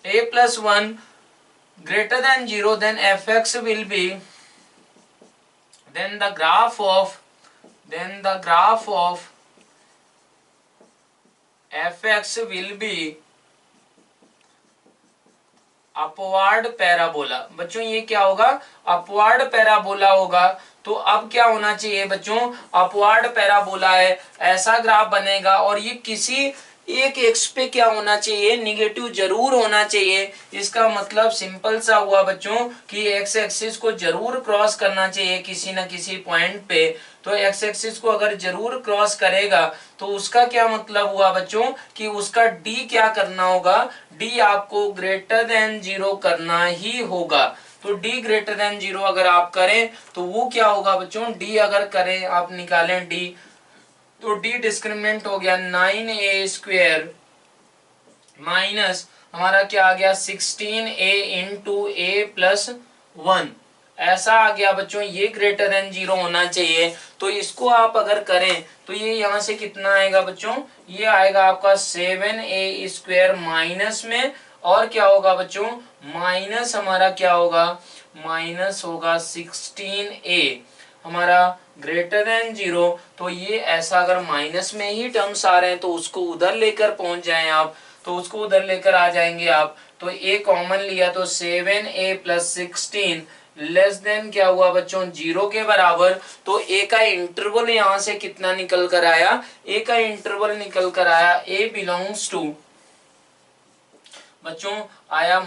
a+1 greater than 0 then fx will be, then the graph of fx will be upward parabola. बच्चों ये क्या होगा, अपवर्ड पैराबोला होगा। तो अब क्या होना चाहिए बच्चों, अपवर्ड पैराबोला है, ऐसा ग्राफ बनेगा और ये किसी एक एक्स पे क्या होना चाहिए, निगेटिव जरूर होना चाहिए। इसका मतलब सिंपल सा हुआ बच्चों कि एक्स एक्सिस को जरूर क्रॉस करना चाहिए किसी न किसी पॉइंट पे। तो एक्स एक्सिस को अगर जरूर क्रॉस करेगा तो उसका क्या मतलब हुआ बच्चों कि उसका डी क्या करना होगा, डी आपको ग्रेटर देन 0 करना ही होगा। तो d ग्रेटर देन 0 अगर आप करें तो वो क्या होगा बच्चों, d अगर करें आप निकालें d, तो d डिस्क्रिमिनेंट हो गया 9a² माइनस हमारा क्या आ गया 16a इंटू a+1, ऐसा आ गया बच्चों। ये ग्रेटर देन 0 होना चाहिए। तो इसको आप अगर करें तो ये यहाँ से कितना आएगा बच्चों, ये आएगा आपका 7a² माइनस में, और क्या होगा बच्चों, माइनस हमारा क्या होगा, माइनस होगा 16a हमारा ग्रेटर देन 0। तो ये ऐसा अगर माइनस में ही टर्म्स आ रहे हैं तो उसको उधर लेकर पहुंच जाएं आप, तो उसको उधर लेकर आ जाएंगे आप। तो a कॉमन लिया तो 7a + 16 लेस देन क्या हुआ बच्चों, 0 के बराबर। तो a का इंटरवल यहां से कितना निकल कर आया, a का इंटरवल निकल कर आया, a बिलोंग्स टू बच्चों आया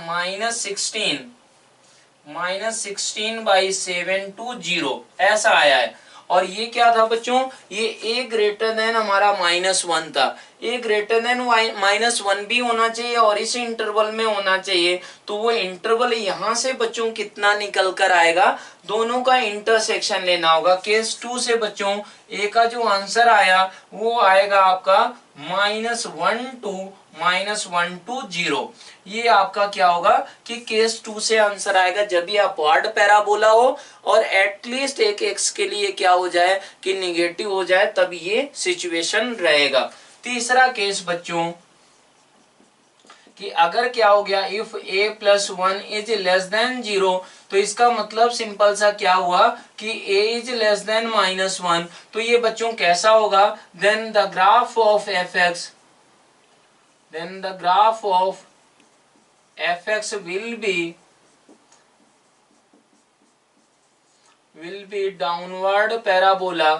-16/7 to 0 ऐसा आया है। और ये क्या था बच्चों, ये a ग्रेटर देन हमारा -1 था। a ग्रेटर देन -1 भी होना चाहिए और इस इंटरवल में होना चाहिए। तो वो इंटरवल यहाँ से बच्चों कितना निकल कर आएगा, दोनों का इंटरसेक्शन लेना होगा। केस 2 से बच्चों a का जो आंसर आया वो आएगा आपका -1 to 0। ये आपका क्या होगा कि केस 2 से आंसर आएगा जब भी अपवर्ड पैराबोला हो और एटलीस्ट एक एक्स के लिए क्या हो जाए कि निगेटिव हो जाए, तब ये सिचुएशन रहेगा। तीसरा केस बच्चों कि अगर क्या हो गया, if a+1 is less than 0, तो इसका मतलब सिंपल सा क्या हुआ कि a इज लेस देन -1। तो ये बच्चों कैसा होगा, then the graph of fx will be downward parabola.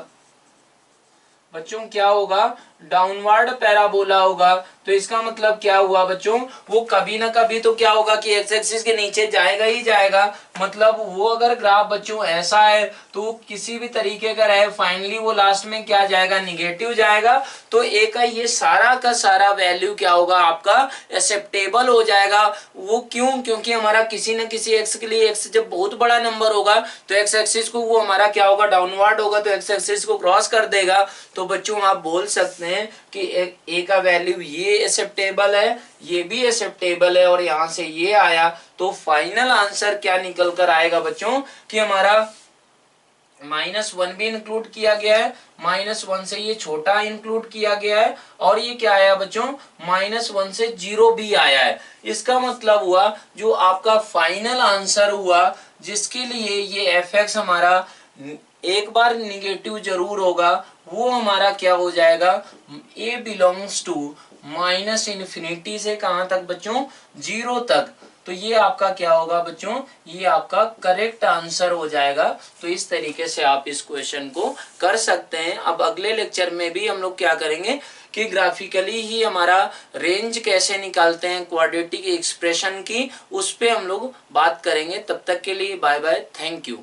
बच्चों क्या होगा, डाउनवर्ड पैराबोला होगा। तो इसका मतलब क्या हुआ बच्चों, वो कभी ना कभी तो क्या होगा कि एक्स एक्सिस के नीचे जाएगा ही जाएगा। मतलब वो अगर ग्राफ बच्चों ऐसा है तो किसी भी तरीके का रहे, फाइनली वो लास्ट में क्या जाएगा, निगेटिव जाएगा। तो ए का ये सारा का सारा वैल्यू क्या होगा आपका एक्सेप्टेबल हो जाएगा। वो क्यों, क्योंकि हमारा किसी न किसी एक्स के लिए एक्स जब बहुत बड़ा नंबर होगा तो एक्स एक्सिस को वो हमारा क्या होगा, डाउनवर्ड होगा, तो एक्स एक्सिस को क्रॉस कर देगा। तो बच्चों आप बोल सकते हैं हैं कि ए का वैल्यू ये एक्सेप्टेबल है, ये भी एक्सेप्टेबल है और यहाँ से ये आया, तो फाइनल आंसर क्या निकल कर आएगा बच्चों कि हमारा -1 भी इंक्लूड किया गया है, -1 से ये छोटा इंक्लूड किया गया है, और ये क्या आया बच्चों -1 से 0 भी आया है। इसका मतलब हुआ जो आपका फाइनल आंसर हुआ जिसके लिए ये एफ हमारा एक बार निगेटिव जरूर होगा, वो हमारा क्या हो जाएगा, ए बिलोंग्स टू -इन्फिनिटी से कहां तक बच्चों, 0 तक। तो ये आपका क्या होगा बच्चों, ये आपका करेक्ट आंसर हो जाएगा। तो इस तरीके से आप इस क्वेश्चन को कर सकते हैं। अब अगले लेक्चर में भी हम लोग क्या करेंगे कि ग्राफिकली ही हमारा रेंज कैसे निकालते हैं क्वाड्रेटिक एक्सप्रेशन की, उस पे हम लोग बात करेंगे। तब तक के लिए बाय बाय, थैंक यू।